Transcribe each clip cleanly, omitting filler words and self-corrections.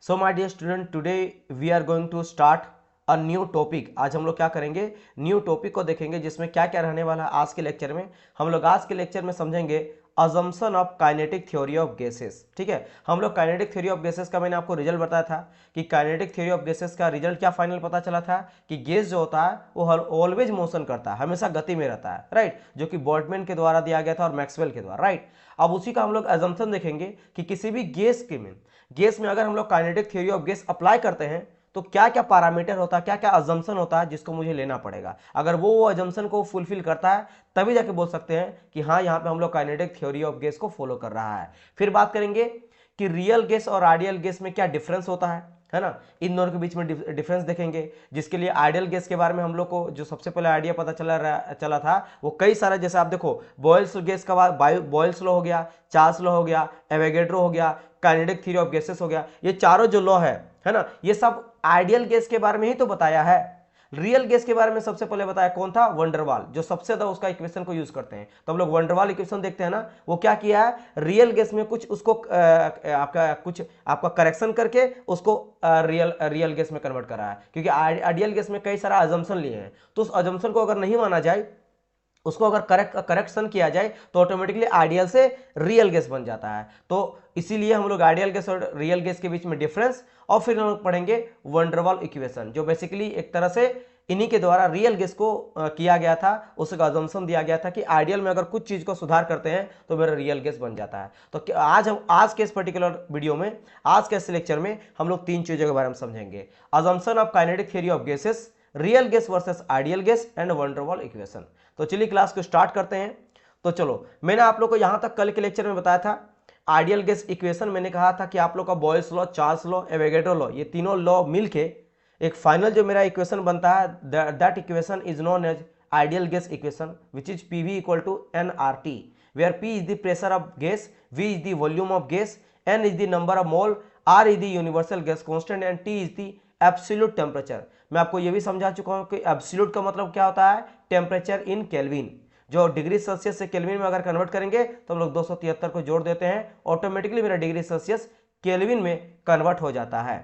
So my dear student, today we are going to start a new topic. आज हम लोग क्या करेंगे, न्यू टॉपिक को देखेंगे जिसमें क्या क्या रहने वाला है। आज के लेक्चर में हम लोग समझेंगे assumption of kinetic theory of gases. ठीक है, हम लोग काइनेटिक थ्योरी ऑफ गैसेस का मैंने आपको रिजल्ट बताया था कि काइनेटिक थ्योरी ऑफ गैसेस का रिजल्ट क्या फाइनल पता चला था कि गैस जो होता है वो ऑलवेज मोशन करता है, हमेशा गति में रहता है, राइट, जो कि बोल्ट्जमैन के द्वारा दिया गया था और मैक्सवेल के द्वारा, राइट। अब उसी का हम लोग अजम्पशन देखेंगे कि किसी भी गैस में अगर हम लोग kinetic theory of gas apply करते हैं तो क्या क्या पैरामीटर होता है, क्या क्या अजम्पशन होता है जिसको मुझे लेना पड़ेगा। अगर वो अजम्पशन को फुलफिल करता है तभी जाके बोल सकते हैं कि हाँ, यहाँ पे हम लोग काइनेटिक थ्योरी ऑफ गैस को फॉलो कर रहा है। फिर बात करेंगे कि रियल गैस और आइडियल गैस में क्या डिफरेंस होता है ना, इन दोनों के बीच में डिफरेंस देखेंगे। जिसके लिए आइडियल गैस के बारे में हम लोग को जो सबसे पहले आइडिया पता चला था वो कई सारा, जैसे आप देखो बॉयल्स गैस का बाद बॉयल्स लॉ हो गया, चार्ल्स लॉ हो गया, एवोगैड्रो हो गया, काइनेटिक थ्योरी ऑफ गैसेस हो गया, ये चारों जो लॉ है ना, ये सब आइडियल गैस के बारे में ही तो बताया है। रियल गैस के बारे में सबसे पहले बताया कौन था, वंडरवाल, जो सबसे ज्यादा उसका इक्वेशन को यूज करते हैं। तो हम लोग वंडरवाल इक्वेशन देखते हैं ना, वो क्या किया है, रियल गैस में कुछ उसको आपका करेक्शन करके उसको रियल गैस में कन्वर्ट करा है, क्योंकि आइडियल गैस में कई सारा अजम्पशन लिए हैं। तो उस अजम्पशन को अगर नहीं माना जाए, उसको अगर करेक्शन किया जाए तो ऑटोमेटिकली आइडियल से रियल गैस बन जाता है। तो इसीलिए हम लोग आइडियल गैस और रियल गैस के बीच में डिफरेंस, और फिर हम लोग पढ़ेंगे वंडरवाल इक्वेशन, जो बेसिकली एक तरह से इन्हीं के द्वारा रियल गैस को किया गया था। उसका अजम्पशन दिया गया था कि आइडियल में अगर कुछ चीज को सुधार करते हैं तो मेरा रियल गैस बन जाता है। तो आज के इस पर्टिकुलर वीडियो में, आज के इस लेक्चर में हम लोग तीन चीजों के बारे में समझेंगे: assumption of kinetic theory of gases, real gas versus ideal gas and van der Waals equation. तो चलिए क्लास को स्टार्ट करते हैं। तो चलो, मैंने आप लोग को यहां तक कल के लेक्चर में बताया था आइडियल गैस इक्वेशन। मैंने कहा था कि आप लोग का Boyle's law, Charles law, Avogadro law, ये तीनों लॉ मिलके एक फाइनल जो मेरा इक्वेशन बनता है, that equation is known as ideal gas equation, which is PV equal to NRT, where P is the pressure of gas, V is the volume of gas, N is the number of mole, R is the universal gas constant and T is the absolute temperature. मैं आपको यह भी समझा चुका हूं कि absolute का मतलब क्या होता है, टेम्परेचर इन केल्विन, जो डिग्री सेल्सियस से केल्विन में अगर कन्वर्ट करेंगे तो हम लोग 273 को जोड़ देते हैं, ऑटोमेटिकली मेरा डिग्री सेल्सियस केल्विन में कन्वर्ट हो जाता है।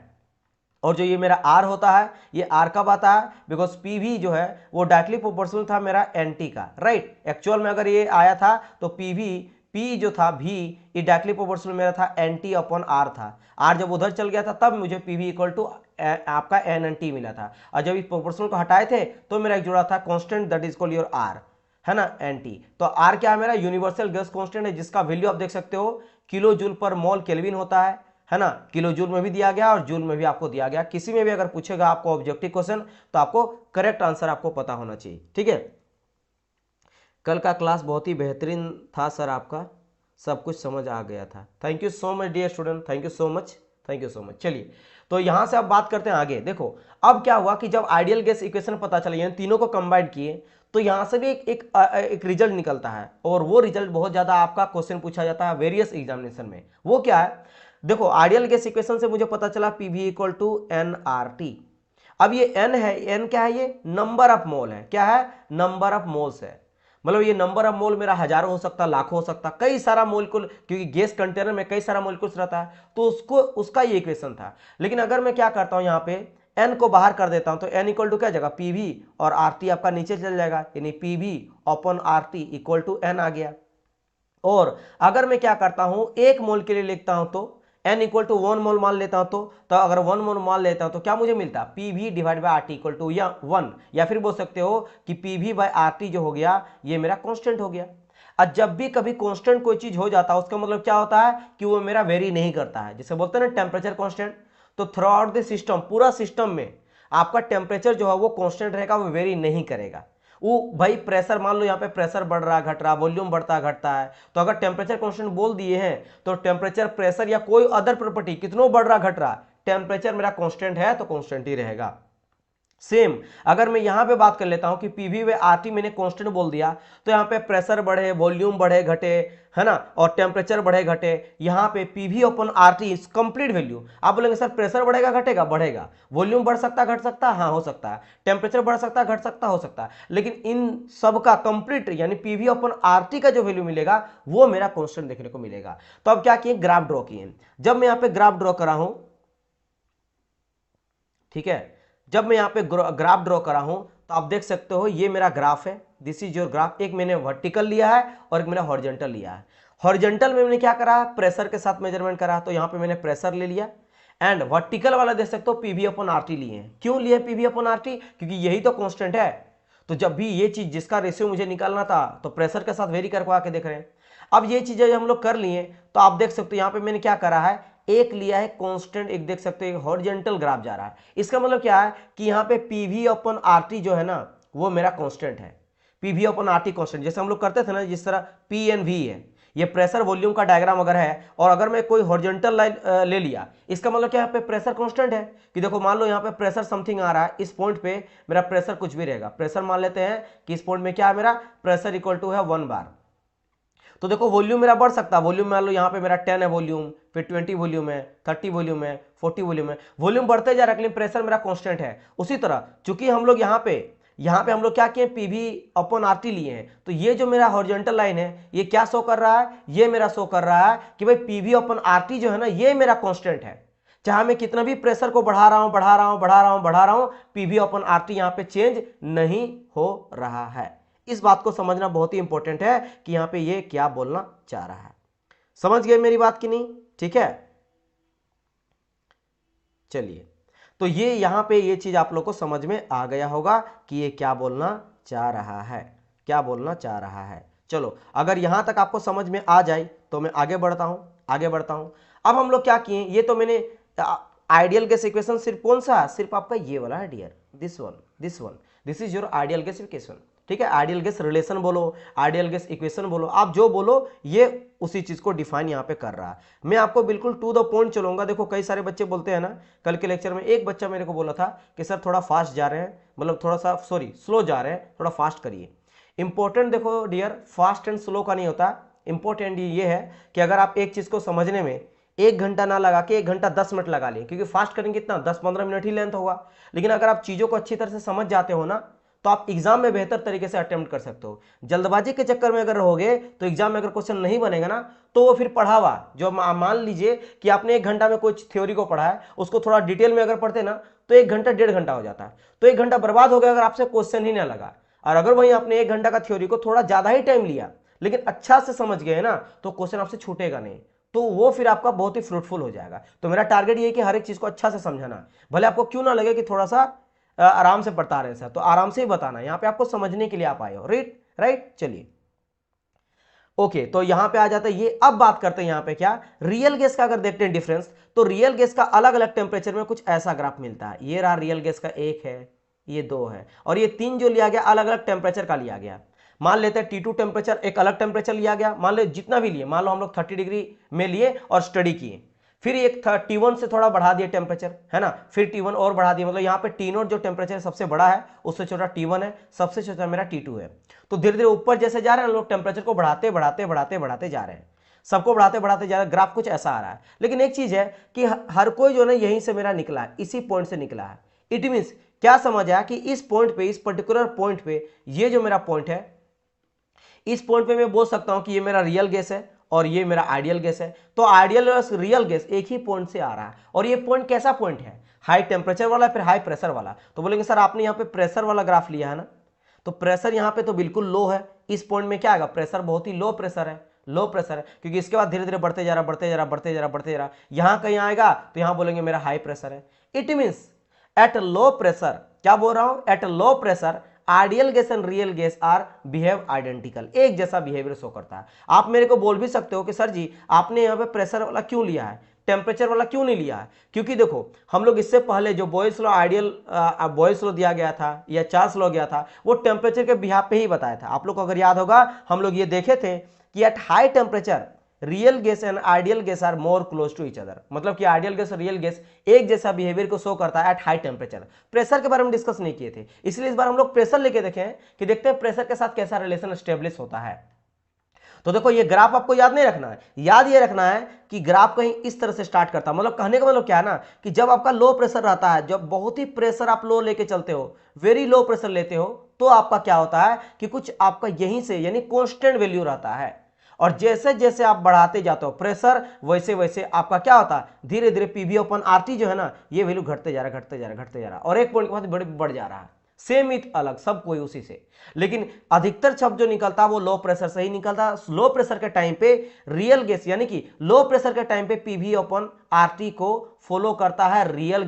और जो ये मेरा आर होता है, ये आर कब आता है, बिकॉज पी भी जो है वो डायरेक्टली प्रोपोर्शनल था मेरा एन टी का, राइट। एक्चुअल में अगर ये आया था तो पी भी, पी जो था भी, ये डायरेक्टली प्रोपोर्शनल मेरा था एन टी अपॉन आर था। आर जब उधर चल गया था तब मुझे पी वी इक्वल टू आपका एन एन टी मिला था, और जब इस प्रोपोर्शनल को हटाए थे तो मेरा एक जुड़ा था constant, that is called your R, है ना, एन टी। तो आर क्या है, मेरा यूनिवर्सल गैस कांस्टेंट है, जिसका वैल्यू आप देख सकते हो किलो जूल पर मोल केल्विन होता है ना। किलो जूल में भी दिया गया और जूल में भी आपको दिया गया। किसी में भी अगर पूछेगा आपको ऑब्जेक्टिव क्वेश्चन तो आपको करेक्ट आंसर आपको पता होना चाहिए, ठीक है। कल का क्लास बहुत ही बेहतरीन था सर, आपका सब कुछ समझ आ गया था। Thank you so much dear student, thank you so much, thank you so much. चलिए, तो यहां से अब बात करते हैं आगे। देखो अब क्या हुआ कि जब आइडियल गैस इक्वेशन पता चला, यानी तीनों को कंबाइन किए, तो यहां से भी एक रिजल्ट निकलता है, और वो रिजल्ट बहुत ज्यादा आपका क्वेश्चन पूछा जाता है वेरियस एग्जामिनेशन में। वो क्या है, देखो आइडियल गैस इक्वेशन से मुझे पता चला P V equal to N R T. अब ये एन है, एन क्या है, ये नंबर ऑफ मोल है, क्या है, नंबर ऑफ मोल्स है। मतलब ये नंबर ऑफ मोल मेरा हजारों हो सकता, लाखों हो सकता, कई सारा मोलिक्यूल, क्योंकि गैस कंटेनर में कई सारा मोलिक्यूल्स रहता है, तो उसका ये इक्वेशन था। लेकिन अगर मैं क्या करता हूं, यहाँ पे एन को बाहर कर देता हूं तो एन इक्वल टू क्या जगह, पी वी, और आर टी आपका नीचे चल जाएगा, यानी P V upon R T equal to N आ गया। और अगर मैं क्या करता हूं, एक मोल के लिए लिखता हूं तो n इक्वल टू 1 मोल मान लेता हूं, तो अगर 1 मोल मान लेता हूं तो क्या मुझे मिलता, P V divide by R T equal to या 1, या फिर बोल सकते हो कि P V by R T जो हो गया ये मेरा कांस्टेंट हो गया। अब जब भी कभी कांस्टेंट कोई चीज हो जाता है उसका मतलब क्या होता है कि वो मेरा वेरी नहीं करता है, जैसे बोलते हैं ना टेम्परेचर कांस्टेंट। तो थ्रू आउट द सिस्टम, पूरा सिस्टम में आपका टेम्परेचर जो है वो कांस्टेंट रहेगा, वो वेरी नहीं करेगा। वो भाई प्रेशर, मान लो यहाँ पे प्रेशर बढ़ रहा घट रहा, वॉल्यूम बढ़ता घटता है, तो अगर टेम्परेचर कांस्टेंट बोल दिए हैं तो टेम्परेचर, प्रेशर या कोई अदर प्रॉपर्टी कितनों बढ़ रहा घट रहा, टेम्परेचर मेरा कांस्टेंट है तो कांस्टेंट ही रहेगा। सेम अगर मैं यहां पे बात कर लेता हूं कि पीवी व आरटी मैंने कांस्टेंट बोल दिया, तो यहां पे प्रेशर बढ़े, वॉल्यूम बढ़े घटे, है ना, और टेम्परेचर बढ़े घटे, यहां पे PV upon RT is complete value. आप बोलेंगे सर प्रेशर बढ़ेगा घटेगा, बढ़ेगा, वॉल्यूम बढ़ सकता घट सकता, हाँ हो सकता है, टेम्परेचर बढ़ सकता घट सकता, हो सकता है, लेकिन इन सब का कंप्लीट यानी पीवी अपन आरटी का जो वैल्यू मिलेगा वो मेरा कांस्टेंट देखने को मिलेगा। तो अब क्या किए, ग्राफ ड्रॉ किए। जब मैं यहां पे ग्राफ ड्रॉ करा हूं ठीक है। जब मैं यहाँ पे ग्राफ ड्रॉ करा हूं तो आप देख सकते हो ये मेरा ग्राफ है, दिस इज योर ग्राफ। एक मैंने वर्टिकल लिया है और एक मैंने हॉरिजॉन्टल लिया है। हॉरिजॉन्टल में मैंने क्या करा, प्रेशर के साथ मेजरमेंट करा, तो यहाँ पे मैंने प्रेशर ले लिया। एंड वर्टिकल वाला देख सकते हो पीवी अपॉन आरटी लिए हैं। क्यों लिए पीवी अपॉन आरटी, क्योंकि यही तो कांस्टेंट है। तो जब भी ये चीज जिसका रेशियो मुझे निकालना था तो प्रेशर के साथ वेरी करवा के देख रहे हैं। अब ये चीजें हम लोग कर लिए तो आप देख सकते हो यहाँ पे मैंने क्या करा है, एक लिया है कांस्टेंट, एक देख सकते हो हॉरिजॉन्टल ग्राफ जा रहा है। इसका मतलब क्या है कि यहाँ पे पीवी अपॉन आरटी जो है ना वो मेरा कांस्टेंट है। पीवी अपॉन आरटी कांस्टेंट जैसे हम लोग करते थे ना, जिस तरह पी एन वी है, ये प्रेशर वॉल्यूम का डायग्राम अगर है और अगर मैं कोई हॉरिजॉन्टल लाइन ले लिया, इसका मतलब क्या यहाँ पे प्रेशर कांस्टेंट है कि देखो मान लो यहाँ पे प्रेशर समथिंग आ रहा है, इस पॉइंट पे मेरा प्रेशर कुछ भी रहेगा। प्रेशर मान लेते हैं कि इस पॉइंट में क्या है, मेरा प्रेशर इक्वल टू है 1 बार। तो देखो वॉल्यूम मेरा बढ़ सकता है, वॉल्यूम मान लो यहाँ पे मेरा 10 है वॉल्यूम, फिर 20 वॉल्यूम है, 30 वॉल्यूम है, 40 वॉल्यूम है, वॉल्यूम बढ़ते जा रहा है लेकिन प्रेशर मेरा कांस्टेंट है। उसी तरह चूंकि हम लोग यहाँ पे हम लोग क्या किए, पीवी अपॉन आरटी लिए हैं, तो ये जो मेरा हॉरिजॉन्टल लाइन है ये क्या शो कर रहा है, ये मेरा शो कर रहा है कि भाई पीवी अपॉन आरटी जो है ना ये मेरा कांस्टेंट है। चाहे मैं कितना भी प्रेशर को बढ़ा रहा हूं, पीवी अपॉन आरटी यहाँ पे चेंज नहीं हो रहा है। इस बात को समझना बहुत ही इंपॉर्टेंट है कि यहाँ पे ये क्या बोलना चाह रहा है। समझ गए मेरी बात कि नहीं, ठीक है। चलिए, तो ये यहां पे ये चीज आप लोग को समझ में आ गया होगा कि ये क्या बोलना चाह रहा है, क्या बोलना चाह रहा है। चलो, अगर यहां तक आपको समझ में आ जाए तो मैं आगे बढ़ता हूं। अब हम लोग क्या किए, ये तो मैंने आइडियल गैस इक्वेशन सिर्फ कौन सा, सिर्फ आपका ये वाला है dear, this is your ideal gas equation, ठीक है। आइडियल गैस रिलेशन बोलो, आइडियल गैस इक्वेशन बोलो, आप जो बोलो ये उसी चीज को डिफाइन यहाँ पे कर रहा है। मैं आपको बिल्कुल टू द पॉइंट चलूंगा। देखो कई सारे बच्चे बोलते हैं ना, कल के लेक्चर में एक बच्चा मेरे को बोला था कि सर थोड़ा फास्ट जा रहे हैं, मतलब थोड़ा सा स्लो जा रहे हैं, थोड़ा फास्ट करिए। इंपॉर्टेंट देखो डियर, फास्ट एंड स्लो का नहीं होता, इंपॉर्टेंट ये है कि अगर आप एक चीज को समझने में 1 घंटा ना लगा के 1 घंटा 10 मिनट लगा लिए, क्योंकि फास्ट करेंगे कितना 10-15 मिनट ही लेंथ होगा। लेकिन अगर आप चीजों को अच्छी तरह से समझ जाते हो ना तो आप एग्जाम में बेहतर तरीके से अटेम्प्ट कर सकते हो। जल्दबाजी के चक्कर में अगर रहोगे तो एग्जाम में अगर क्वेश्चन नहीं बनेगा ना तो वो फिर पढ़ा हुआ, जो मान लीजिए कि आपने 1 घंटा में कोई थ्योरी को पढ़ा है, उसको थोड़ा डिटेल में अगर पढ़ते ना तो 1 घंटा 1.5 घंटा हो जाता है। तो 1 घंटा बर्बाद हो गया अगर आपसे क्वेश्चन ही ना लगा। और अगर वहीं आपने 1 घंटा का थ्योरी को थोड़ा ज्यादा ही टाइम लिया लेकिन अच्छा से समझ गए ना तो क्वेश्चन आपसे छूटेगा नहीं, तो वो फिर आपका बहुत ही फ्रूटफुल हो जाएगा। तो मेरा टारगेट ये है कि हर एक चीज को अच्छा से समझाना, भले आपको क्यों ना लगे कि थोड़ा सा आराम से पढ़ता रहे सर, तो आराम से ही बताना, यहाँ पे आपको समझने के लिए आप आए हो, राइट। चलिए ओके, तो यहां पे आ जाता है ये। अब बात करते हैं यहां पे क्या, रियल गैस का अगर देखते हैं डिफरेंस, तो रियल गैस का अलग अलग टेम्परेचर में कुछ ऐसा ग्राफ मिलता है। ये रहा रियल गैस का 1 है, ये 2 है और ये 3 जो लिया गया अलग अलग टेम्परेचर का लिया गया। मान लेते हैं T2 टेम्परेचर एक अलग टेम्परेचर लिया गया, मान लो जितना भी लिए, मान लो हम लोग 30 डिग्री में लिए और स्टडी किए, फिर एक T1 से थोड़ा बढ़ा दिया टेम्परेचर, है ना, फिर T1 और बढ़ा दिया, मतलब यहाँ पे T0 जो टेम्परेचर सबसे बड़ा है उससे छोटा T1 है, सबसे छोटा मेरा T2 है। तो धीरे धीरे ऊपर जैसे जा रहे हैं लोग टेम्परेचर को बढ़ाते जा रहे हैं, सबको बढ़ाते जा रहे हैं, ग्राफ कुछ ऐसा आ रहा है। लेकिन एक चीज है कि हर कोई जो है यहीं से मेरा निकला है, इसी पॉइंट से निकला है। इट मीन्स क्या समझ आया कि इस पॉइंट पे, इस पर्टिकुलर पॉइंट पे, ये जो मेरा पॉइंट है, इस पॉइंट पे मैं बोल सकता हूं कि ये मेरा रियल गैस है और ये मेरा आइडियल गैस है। तो आइडियल और रियल गैस एक ही पॉइंट से आ रहा है। और ये पॉइंट कैसा पॉइंट है, हाई टेम्परेचर वाला फिर हाई प्रेशर वाला। तो बोलेंगे सर आपने यहाँ पे प्रेशर वाला ग्राफ लिया है ना, तो प्रेशर यहाँ पे तो बिल्कुल लो है, इस पॉइंट में क्या आएगा, प्रेशर बहुत ही लो प्रेशर है, क्योंकि इसके बाद धीरे धीरे बढ़ते जा रहा, यहां कहीं आएगा तो यहां बोलेंगे मेरा हाई प्रेशर है। It means at low pressure, क्या बोल रहा हूं, at low pressure ideal gas and real gas are behave identical, एक जैसा बिहेवियर शो करता है। आप मेरे को बोल भी सकते हो कि सर जी आपने यहाँ पे प्रेशर वाला क्यों लिया है, टेम्परेचर वाला क्यों नहीं लिया है। क्योंकि देखो हम लोग इससे पहले जो Boyle's law ideal Boyle's law दिया गया था या चार्ल्स लॉ गया था, वो टेम्परेचर के बिहाफ पे ही बताया था। आप लोग को अगर याद होगा हम लोग ये देखे थे कि at high temperature real gas and ideal gas are more close to each other, मतलब कि आइडियल गैस और रियल गैस एक जैसा बिहेवियर को शो करता है एट हाई टेम्परेचर। प्रेशर के बारे में डिस्कस नहीं किए थे, इसलिए इस बार हम लोग प्रेशर लेके देखें कि देखते हैं प्रेशर के साथ कैसा रिलेशन एस्टेब्लिश होता है। तो देखो ये ग्राफ आपको याद नहीं रखना है, याद ये रखना है कि ग्राफ कहीं इस तरह से स्टार्ट करता है। मतलब कहने का मतलब क्या है ना कि जब आपका लो प्रेशर रहता है, जब बहुत ही प्रेशर आप लो लेके चलते हो, वेरी लो प्रेशर लेते हो, तो आपका क्या होता है कि कुछ आपका यहीं से यानी कांस्टेंट वैल्यू रहता है। और जैसे जैसे आप बढ़ाते जाते हो प्रेशर, वैसे वैसे आपका क्या होता है, धीरे धीरे पीवी अपन आरटी जो है ना, ये वैल्यू घटते जा रहा है, घटते जा रहा है, घटते जा रहा है, और एक पॉइंट के बाद बढ़ जा रहा है। सेम इथ अलग, सब कोई उसी से, लेकिन अधिकतर शब्द जो निकलता है वो लो प्रेशर से ही निकलता है। लो प्रेशर के टाइम पे रियल गैस, यानी कि लो प्रेशर के टाइम पे पीवी अपन आरटी को फॉलो करता है, रियल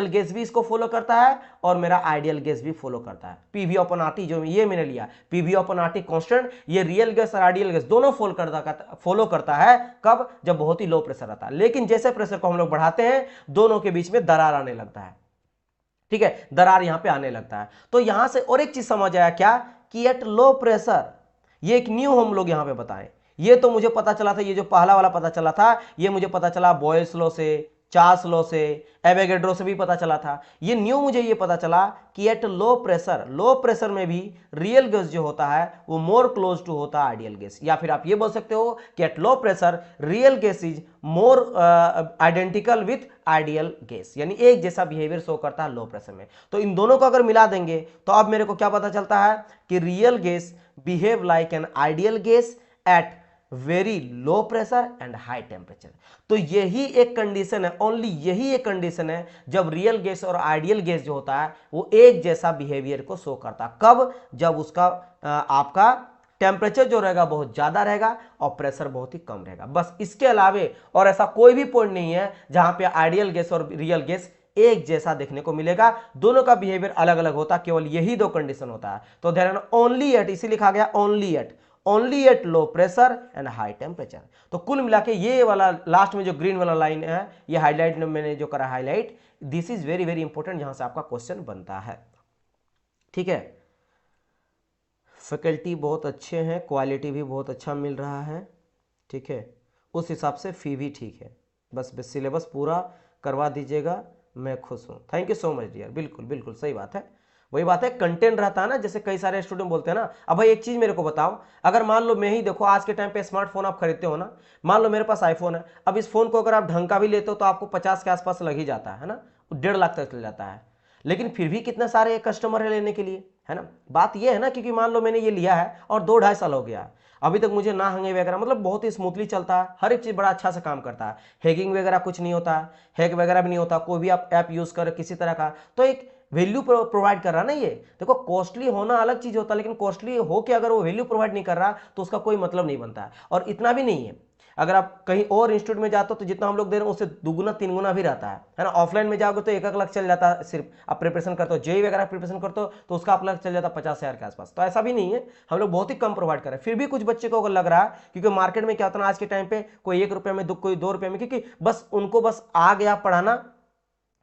गैस भी इसको फॉलो करता है, और मेरा आइडियल गैस भी फॉलो करता है। पीवी अपन आरटी जो ये मैंने लिया, पीवी अपन आरटी कांस्टेंट, ये रियल गैस और आइडियल गैस दोनों फॉलो करता है। कब? जब बहुत ही लो प्रेशर आता है। लेकिन जैसे प्रेशर को हम लोग बढ़ाते हैं, दोनों के बीच में दरार आने लगता है, ठीक है, दरार यहां पे आने लगता है। तो यहां से और एक चीज समझ आया क्या, कि एट लो प्रेशर, ये एक न्यू हम लोग यहां पे बताएं। ये तो मुझे पता चला था, ये जो पहला वाला पता चला था, ये मुझे पता चला बॉयल्स लॉ से, चार्ल्स लॉ से, एवोगैड्रो से भी पता चला था। ये न्यू मुझे ये पता चला कि एट लो प्रेशर में भी रियल गैस जो होता है वो मोर क्लोज टू होता है आइडियल गैस। या फिर आप ये बोल सकते हो कि eight low pressure real gas is more identical with ideal gas, यानी एक जैसा बिहेवियर शो करता है लो प्रेशर में। तो इन दोनों को अगर मिला देंगे तो अब मेरे को क्या पता चलता है कि real gas behave like an ideal gas at very low pressure and high temperature. तो यही एक कंडीशन है, ओनली यही एक कंडीशन है जब रियल गैस और आइडियल गैस जो होता है वो एक जैसा बिहेवियर को शो करता है। कब? जब उसका आपका टेम्परेचर जो रहेगा बहुत ज्यादा रहेगा और प्रेशर बहुत ही कम रहेगा। बस इसके अलावे और ऐसा कोई भी पॉइंट नहीं है जहां पे आइडियल गैस और रियल गैस एक जैसा देखने को मिलेगा, दोनों का बिहेवियर अलग अलग होता है, केवल यही दो कंडीशन होता है। तो ध्यान, ओनली एट, इसी लिखा गया only eight low pressure and high temperature. तो कुल मिला के ये वाला लास्ट में जो ग्रीन वाला लाइन है, ये हाईलाइट मैंने जो करा highlight, this is very very important, जहां से आपका क्वेश्चन बनता है, ठीक है। फैकल्टी बहुत अच्छे हैं, क्वालिटी भी बहुत अच्छा मिल रहा है, ठीक है, उस हिसाब से फी भी ठीक है। बस सिलेबस पूरा करवा दीजिएगा, मैं खुश हूँ। Thank you so much dear. बिल्कुल बिल्कुल सही बात है, वही बात है, कंटेंट रहता है ना। जैसे कई सारे स्टूडेंट बोलते हैं ना, अब भाई एक चीज मेरे को बताओ, अगर मान लो मैं ही देखो आज के टाइम पे स्मार्टफोन आप खरीदते हो ना, मान लो मेरे पास आईफोन है, अब इस फोन को अगर आप ढंग का भी लेते हो तो आपको 50 के आसपास लग ही जाता है ना, 1.5 लाख तक चल जाता है। लेकिन फिर भी कितने सारे कस्टमर है लेने के लिए, है ना। बात ये है ना, क्योंकि मान लो मैंने ये लिया है और 2-2.5 साल हो गया, अभी तक मुझे ना हंगे वगैरह, मतलब बहुत ही स्मूथली चलता है, हर एक चीज बड़ा अच्छा से काम करता है, हैकिंग वगैरह कुछ नहीं होता है, हैक वगैरह भी नहीं होता, कोई भी आप ऐप यूज कर किसी तरह का, तो एक वैल्यू प्रोवाइड कर रहा ना। ये देखो, कॉस्टली होना अलग चीज होता है, लेकिन कॉस्टली हो के अगर वो वैल्यू प्रोवाइड नहीं कर रहा तो उसका कोई मतलब नहीं बनता है। और इतना भी नहीं है, अगर आप कहीं और इंस्टीट्यूट में जाते हो तो जितना हम लोग दे रहे हैं उससे 2 गुना 3 गुना भी रहता है ना। ऑफलाइन में जाओगे तो 1-1 लाख चल जाता है, सिर्फ आप प्रिपरेशन करते हो, जेई वगैरह प्रिपरेशन करते हो तो उसका आप लग चल जाता है 50,000 के आसपास। तो ऐसा भी नहीं है, हम लोग बहुत ही कम प्रोवाइड कर रहे हैं। फिर भी कुछ बच्चे को अगर लग रहा है, क्योंकि मार्केट में क्या होता है आज के टाइम पे, कोई 1 रुपये में, कोई 2 रुपये में, क्योंकि बस उनको बस आ गया पढ़ाना,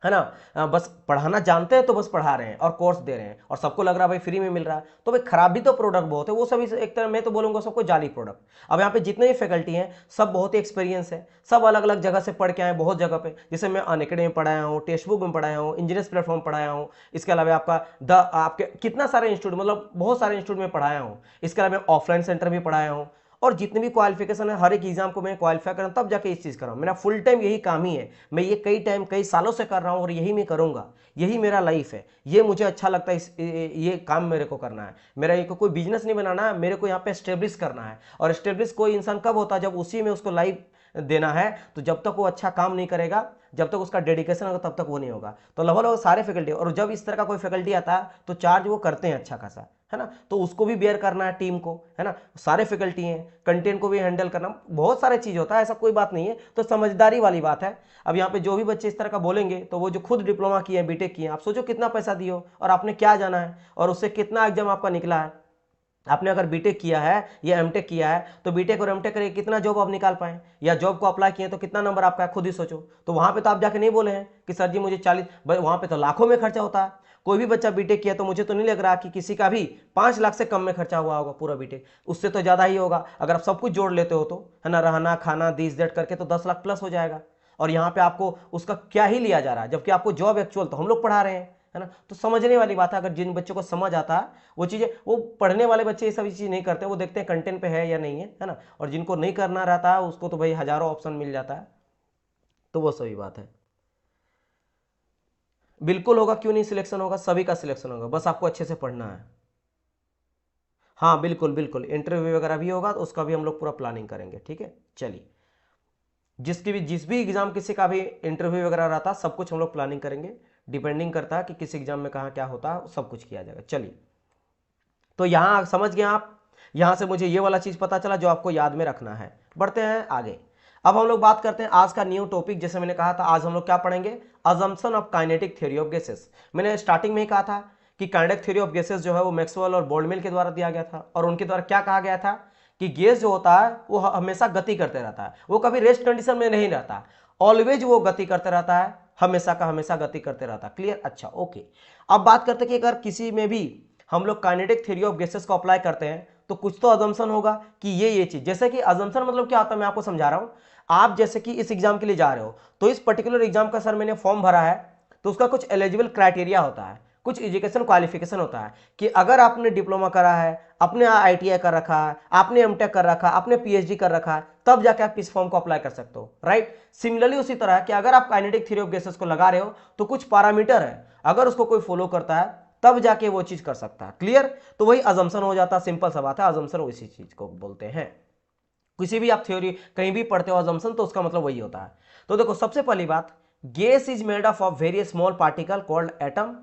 है ना, बस पढ़ाना जानते हैं तो बस पढ़ा रहे हैं और कोर्स दे रहे हैं, और सबको लग रहा है भाई फ्री में मिल रहा है। तो भाई खराब भी तो प्रोडक्ट बहुत है, वो सभी एक तरह मैं तो बोलूंगा सबको जाली प्रोडक्ट। अब यहाँ पे जितने भी फैकल्टी हैं सब बहुत ही एक्सपीरियंस है, सब अलग अलग जगह से पढ़ के आए, बहुत जगह पे, जैसे मैं अनअकैडमी में पढ़ाया हूँ, टेक्स्ट बुक में पढ़ाया हूँ, इंजीनियर्स प्लेटफॉर्म पढ़ाया हूँ, इसके अलावा आपका आपके कितना सारे इंस्टीट्यूट, मतलब बहुत सारे इंस्टीट्यूट में पढ़ाया हूँ, इसके अलावा मैं ऑफलाइन सेंटर भी पढ़ाया हूँ, और जितने भी क्वालिफिकेशन है हर एक एग्जाम को मैं क्वालिफाई कर रहा हूं, तब जाके इस चीज कर रहा हूं। मेरा फुल टाइम यही काम ही है, मैं ये कई सालों से कर रहा हूं और यही मैं करूंगा, यही मेरा लाइफ है, ये मुझे अच्छा लगता है, ये काम मेरे को करना है। मेरा ये कोई बिजनेस नहीं बनाना है, मेरे को यहाँ पे स्टेब्लिश करना है। और स्टेब्लिश कोई इंसान कब होता है, जब उसी में उसको लाइफ देना है। तो जब तक वो अच्छा काम नहीं करेगा, जब तक उसका डेडिकेशन होगा, तब तक वो नहीं होगा। तो लगभग सारे फैकल्टी, और जब इस तरह का कोई फैकल्टी आता है तो चार्ज वो करते हैं अच्छा खासा, है ना, तो उसको भी बेयर करना है टीम को, है ना, सारे फैकल्टी हैं, कंटेंट को भी हैंडल करना, बहुत सारे चीज होता है, ऐसा कोई बात नहीं है। तो समझदारी वाली बात है। अब यहाँ पे जो भी बच्चे इस तरह का बोलेंगे, तो वो जो खुद डिप्लोमा किए हैं, बीटेक किए हैं, आप सोचो कितना पैसा दिए हो और आपने क्या जाना है, और उससे कितना एग्जाम आपका निकला है। आपने अगर बीटेक किया है या एमटेक किया है तो बीटेक और एमटेक करके कितना जॉब आप निकाल पाए, या जॉब को अप्लाई किए तो कितना नंबर आपका है, खुद ही सोचो। तो वहां पे तो आप जाके नहीं बोले हैं कि सर जी मुझे 40, वहां पे तो लाखों में खर्चा होता है। कोई भी बच्चा बीटेक किया तो मुझे तो नहीं लग रहा कि किसी का भी 5 लाख से कम में खर्चा हुआ होगा पूरा बीटेक, उससे तो ज्यादा ही होगा अगर आप सब कुछ जोड़ लेते हो तो, है ना, रहना खाना दिस दैट करके तो 10 लाख प्लस हो जाएगा। और यहाँ पे आपको उसका क्या ही लिया जा रहा है, जबकि आपको जॉब एक्चुअल तो हम लोग पढ़ा रहे हैं, है ना। तो समझने वाली बात है, अगर जिन बच्चों को समझ आता है वो चीजें, वो पढ़ने वाले बच्चे ये सब चीज नहीं करते, वो देखते हैं कंटेंट पे है या नहीं है, है ना। और जिनको नहीं करना रहता है उसको तो भाई हजारों ऑप्शन मिल जाता है। तो वो सही बात है, बिल्कुल होगा, क्यों नहीं सिलेक्शन होगा, सभी का सिलेक्शन होगा, बस आपको अच्छे से पढ़ना है। हाँ बिल्कुल बिल्कुल, इंटरव्यू वगैरह भी होगा तो उसका भी हम लोग पूरा प्लानिंग करेंगे, ठीक है। चलिए, जिस भी एग्जाम किसी का भी इंटरव्यू वगैरह रहता है सब कुछ हम लोग प्लानिंग करेंगे, डिपेंडिंग करता है कि किस एग्जाम में कहाँ क्या होता है, सब कुछ किया जाएगा। चलिए, तो यहाँ समझ गए आप, यहाँ से मुझे ये वाला चीज़ पता चला जो आपको याद में रखना है। बढ़ते हैं आगे। अब हम लोग बात करते हैं आज का न्यू टॉपिक। जैसे मैंने कहा था आज हम लोग क्या पढ़ेंगे, assumption of kinetic theory of gases. मैंने स्टार्टिंग में ही कहा था कि काइनेटिक थ्योरी ऑफ गैसेस जो है वो मैक्सवेल और बोल्डमिल के द्वारा दिया गया था, और उनके द्वारा क्या कहा गया था कि गैस जो होता है वो हमेशा गति करते रहता है, वो कभी रेस्ट कंडीशन में नहीं रहता, ऑलवेज वो गति करते रहता है, हमेशा का हमेशा गति करते रहता है। क्लियर, अच्छा ओके। अब बात करते हैं कि अगर किसी में भी हम लोग काइनेटिक थ्योरी ऑफ गैसेस को अप्लाई करते हैं तो कुछ तो अजम्पशन होगा कि ये चीज, जैसे कि अजम्पशन मतलब क्या होता है मैं आपको समझा रहा हूं। आप जैसे कि इस एग्जाम के लिए जा रहे हो, तो इस पर्टिकुलर एग्जाम का सर मैंने फॉर्म भरा है, तो उसका कुछ एलिजिबल क्राइटेरिया होता है, कुछ एजुकेशन क्वालिफिकेशन होता है कि अगर आपने डिप्लोमा करा है, आपने ITI कर रखा है, आपने एमटेक कर रखा है, आपने PhD कर रखा है, तब जाके आप इस फॉर्म को अप्लाई कर सकते हो, राइट। सिमिलरली उसी तरह कि अगर आप काइनेटिक थ्योरी ऑफ गैसेस को लगा रहे हो तो कुछ पैरामीटर है, अगर उसको कोई फॉलो करता है तब जाके वो चीज कर सकता है। क्लियर, तो वही अजम्पशन हो जाता है, सिंपल सा बात है, अजम्पशन उसी चीज को बोलते हैं। किसी भी आप थ्योरी कहीं भी पढ़ते हो अजम्पशन तो उसका मतलब वही होता है। तो देखो सबसे पहली बात, gas is made up of very small particle called atom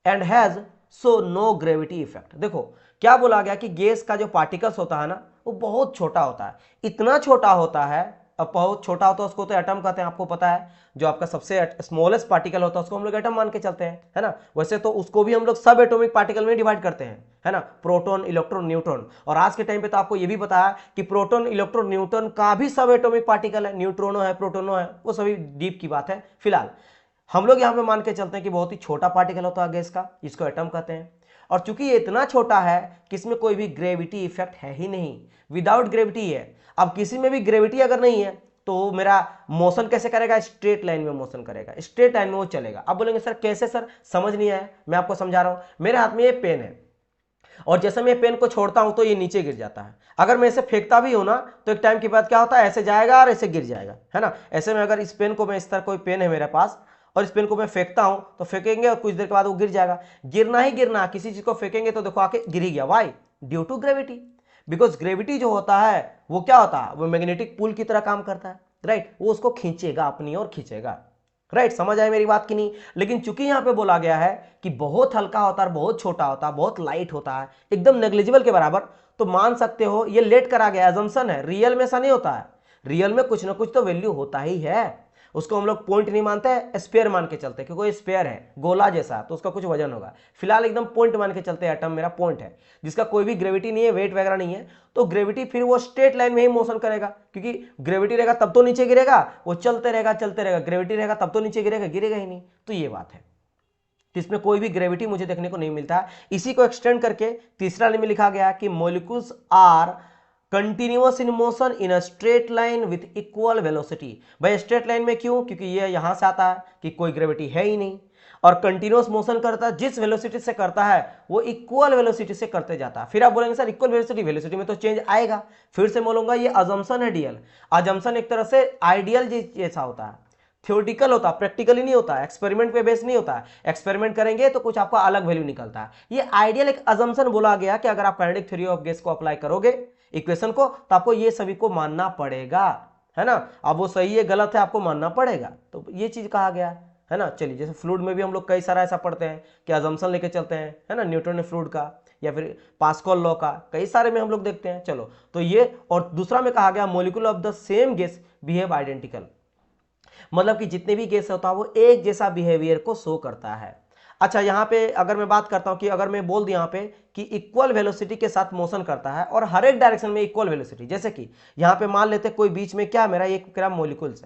and has so no gravity effect. देखो क्या बोला गया कि गैस का जो पार्टिकल्स होता है ना वो बहुत छोटा होता है, इतना छोटा होता है, अब बहुत छोटा होता है उसको तो एटम कहते हैं, आपको पता है। जो आपका सबसे स्मॉलेस्ट पार्टिकल होता है उसको हम लोग एटम मान के चलते हैं, है ना। वैसे तो उसको भी हम लोग सब एटॉमिक पार्टिकल में डिवाइड करते हैं, है ना, प्रोटॉन, इलेक्ट्रॉन, न्यूट्रॉन। और आज के टाइम पे तो आपको ये भी पता है कि प्रोटॉन, इलेक्ट्रॉन, न्यूट्रॉन का भी सब एटॉमिक पार्टिकल है, न्यूट्रॉनो है, प्रोटोनो है, वो सभी डीप की बात है। फिलहाल हम लोग यहाँ पे मान के चलते हैं कि बहुत ही छोटा पार्टिकल होता है गैस का, इसको एटम कहते हैं। और चूंकि ये इतना छोटा है कि इसमें कोई भी ग्रेविटी इफेक्ट है ही नहीं, विदाउट ग्रेविटी है। अब किसी में भी ग्रेविटी अगर नहीं है तो मेरा मोशन कैसे करेगा, स्ट्रेट लाइन में मोशन करेगा, स्ट्रेट लाइन में वो चलेगा। अब बोलेंगे सर कैसे, सर समझ नहीं आया, मैं आपको समझा रहा हूं। मेरे हाथ में ये पेन है और जैसे मैं पेन को छोड़ता हूं तो ये नीचे गिर जाता है। अगर मैं इसे फेंकता भी हूं ना तो एक टाइम के बाद क्या होता है, ऐसे जाएगा और ऐसे गिर जाएगा, है ना। ऐसे में अगर इस पेन को मैं, इस तरह कोई पेन है मेरे पास और इस पेन को मैं फेंकता हूं तो फेंकेंगे और कुछ देर के बाद वो गिर जाएगा। गिरना ही गिरना, किसी चीज को फेंकेंगे तो देखो आके गिर ही गया। Why? Due to gravity. Because gravity जो होता है वो क्या होता है, वो मैग्नेटिक पुल की तरह काम करता है, राइट। वो उसको खींचेगा, अपनी ओर खींचेगा, राइट। समझ आए मेरी बात की नहीं। लेकिन चूंकि यहां पे बोला गया है कि बहुत हल्का होता है, बहुत छोटा होता है, बहुत लाइट होता है, एकदम नेग्लिजिबल के बराबर, तो मान सकते हो ये लेट करा गया अजम्पशन है, रियल में ऐसा नहीं होता है। रियल में कुछ ना कुछ तो वैल्यू होता ही है। उसको हम लोग पॉइंट नहीं मानते हैं, स्पेयर मान के चलते हैं, क्योंकि स्पेयर है गोला जैसा तो उसका कुछ वजन होगा। फिलहाल एकदम पॉइंट मान के चलते हैं, एटम मेरा पॉइंट है जिसका कोई भी ग्रेविटी नहीं है, वेट वगैरह नहीं है। तो ग्रेविटी फिर वो स्ट्रेट लाइन में ही मोशन करेगा, क्योंकि ग्रेविटी रहेगा तब तो नीचे गिरेगा, वो चलते रहेगा चलते रहेगा, ग्रेविटी रहेगा तब तो नीचे गिरेगा, गिरेगा ही नहीं। तो ये बात है, तो इसमें कोई भी ग्रेविटी मुझे देखने को नहीं मिलता। इसी को एक्सटेंड करके तीसरा लाइन में लिखा गया कि molecules are continuous in motion in a straight line with equal velocity. भाई स्ट्रेट लाइन में क्यों, क्योंकि ये यहां से आता है कि कोई ग्रेविटी है ही नहीं, और कंटिन्यूअस मोशन करता है, जिस वेलोसिटी से करता है वो इक्वल वेलोसिटी से करते जाता है। फिर आप बोलेंगे सर इक्वल वेलोसिटी, वेलोसिटी में तो चेंज आएगा। फिर से बोलूंगा ये अजम्पशन है डीएल। अजम्पशन एक तरह से आइडियल जैसा होता है, थ्योरेटिकल होता है, प्रैक्टिकली नहीं होता है, एक्सपेरिमेंट पे बेस नहीं होता है। एक्सपेरिमेंट करेंगे तो कुछ आपका अलग वैल्यू निकलता है। ये आइडियल एक अजम्पशन बोला गया कि अगर आप काइनेटिक थ्योरी ऑफ गैस को अप्लाई करोगे इक्वेशन को तो आपको ये सभी को मानना पड़ेगा, है ना। अब वो सही है गलत है आपको मानना पड़ेगा, तो ये चीज कहा गया है ना। चलिए, जैसे फ्लूइड में भी हम लोग कई सारा ऐसा पढ़ते हैं कि अजम्पशन लेके चलते हैं, है ना, न्यूटन फ्लूइड का या फिर पास्कल लॉ का, कई सारे में हम लोग देखते हैं। चलो, तो ये, और दूसरा में कहा गया molecule of the same gas behave identical, मतलब कि जितने भी गैस होता है वो एक जैसा बिहेवियर को शो करता है। अच्छा, यहाँ पे अगर मैं बात करता हूँ कि अगर मैं बोल दिया यहाँ पे कि इक्वल वेलोसिटी के साथ मोशन करता है और हर एक डायरेक्शन में इक्वल वेलोसिटी, जैसे कि यहाँ पे मान लेते हैं कोई बीच में क्या मेरा एक मेरा मॉलिक्यूल्स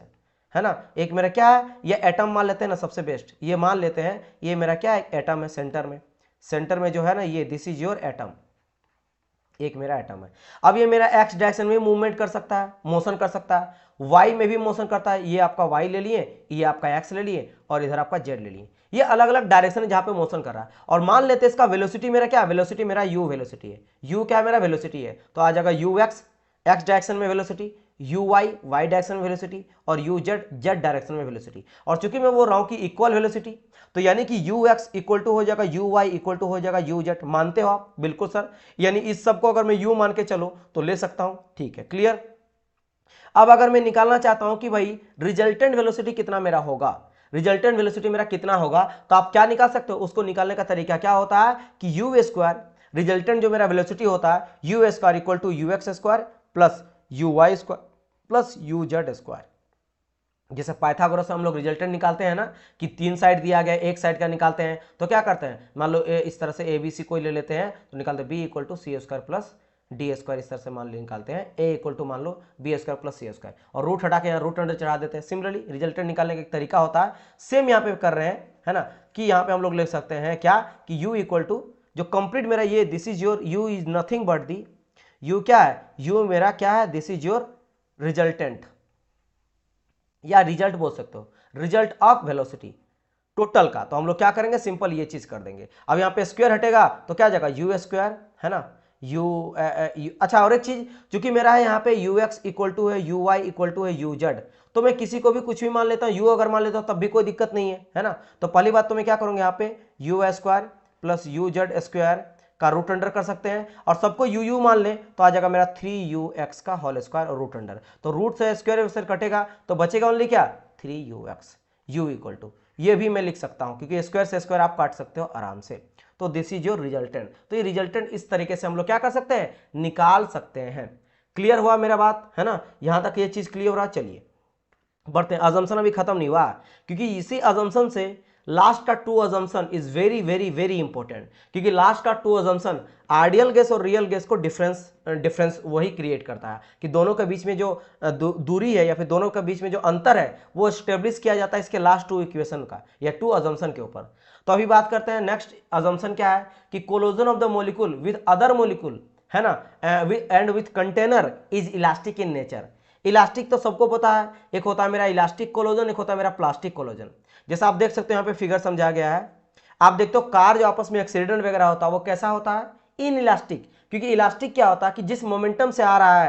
है ना, एक मेरा क्या है, ये एटम मान लेते हैं ना, सबसे बेस्ट ये मान लेते हैं, ये मेरा क्या है, एटम है सेंटर में जो है ना, ये दिस इज योर एटम, एक मेरा एटम है। अब ये मेरा एक्स डायरेक्शन में मूवमेंट कर सकता है, मोशन कर सकता है, वाई में भी मोशन करता है, ये आपका वाई ले लिए, ये आपका एक्स ले लिए और इधर आपका जेड ले लिए। ये अलग अलग डायरेक्शन है जहां पे मोशन कर रहा है। और मान लेते हैं इसका वेलोसिटी मेरा क्या, वेलोसिटी मेरा यू वेलोसिटी है, यू क्या मेरा वेलोसिटी है, तो आ जाएगा यू एक्स, एक्स डायरेक्शन में velocity, u y y direction में वेलोसिटी और यू जेड जेड डायरेक्शन में वेलोसिटी। और चूंकि मैं बोल रहा हूं कि इक्वल वेलोसिटी, तो यानी कि यू एक्स इक्वल टू हो जाएगा यू वाई इक्वल टू हो जाएगा यू जेड। मानते हो आप? बिल्कुल सर। यानी इस सब को अगर मैं यू मान के चलो तो ले सकता हूं। ठीक है, क्लियर। अब अगर मैं निकालना चाहता हूं कि भाई रिजल्टेंट वेलोसिटी कितना मेरा होगा, रिजल्टेंट वेलोसिटी मेरा कितना होगा, तो आप क्या निकाल सकते हो? उसको निकालने का तरीका क्या होता है कि यू स्क्वायर, रिजल्टेंट जो मेरा वेलोसिटी होता है u square equal to u x square plus u y square plus u z square. जैसे पाइथागोरस से हम लोग रिजल्टेंट निकालते हैं ना, कि 3 साइड दिया गया, एक साइड का निकालते हैं, तो क्या करते हैं, मान लो इस तरह से ए बी सी कोई ले लेते हैं तो निकालते हैं b equal to c square plus d square. इस तरह से मान लो निकालते हैं ए इक्वल टू मान लो बी स्क्वायर प्लस सी स्क्वायर, और रूट हटा के यहाँ रूट अंडर चढ़ा देते हैं। सिमिलरली रिजल्टेंट निकालने का एक तरीका होता है, सेम यहाँ पे कर रहे हैं, है ना, कि यहाँ पे हम लोग लिख सकते हैं क्या कि यू इक्वल टू जो कंप्लीट मेरा ये this is your you is nothing but the you क्या है, यू मेरा क्या है, दिस इज योर रिजल्टेंट या रिजल्ट बोल सकते हो, रिजल्ट ऑफ वेलोसिटी टोटल का। तो हम लोग क्या करेंगे, सिंपल ये चीज कर देंगे। अब यहाँ पे स्क्वायर हटेगा तो क्या जाएगा यू स्क्वायर, है ना, यू अच्छा और एक चीज, चूंकि मेरा है यहाँ पे यू एक्स इक्वल टू है यू वाई इक्वल टू है यू जेड, तो मैं किसी को भी कुछ भी मान लेता हूँ, यू अगर मान लेता हूँ तब भी कोई दिक्कत नहीं है ना। तो पहली बात तो मैं क्या करूँगा, यहाँ पे you square plus u z square का रूट अंडर कर सकते हैं, और सबको यू यू मान ले तो आ जाएगा मेरा 3ux का होल स्क्वायर और रूट अंडर। तो रूट से स्क्वायर से कटेगा तो बचेगा ओनली क्या 3ux, यू इक्वल टू, ये भी मैं लिख सकता हूं क्योंकि स्क्वायर से स्क्वायर आप काट सकते हो आराम से। तो दिस इज योर रिजल्टेंट। तो ये रिजल्टेंट इस तरीके से हम लोग क्या कर सकते हैं, निकाल सकते हैं। क्लियर हुआ मेरा बात, है ना, यहां तक ये चीज क्लियर हो रहा। चलिए बढ़ते हैं। अजम्पशन अभी खत्म नहीं हुआ, क्योंकि इसी अजम्पशन से लास्ट का 2 assumption is very very very important, क्योंकि लास्ट का 2 अजम्पशन आइडियल गैस और रियल गैस को डिफरेंस वही क्रिएट करता है कि दोनों के बीच में जो दूरी है या फिर दोनों के बीच में जो अंतर है वो स्टेब्लिश किया जाता है इसके लास्ट 2 इक्वेशन का या 2 अजम्पशन के ऊपर। तो अभी बात करते हैं नेक्स्ट अजम्पशन क्या है कि कोलोजन of the molecule with other molecule, है ना, and with container is elastic in nature. Elastic तो सबको पता है, एक होता है मेरा इलास्टिक कोलोजन, एक होता है मेरा प्लास्टिक कोलोजन। जैसा आप देख सकते हो यहाँ पे फिगर समझाया गया है, आप देखते हो कार जो आपस में एक्सीडेंट वगैरह होता है वो कैसा होता है, इन इलास्टिक। क्योंकि इलास्टिक क्या होता है कि जिस मोमेंटम से आ रहा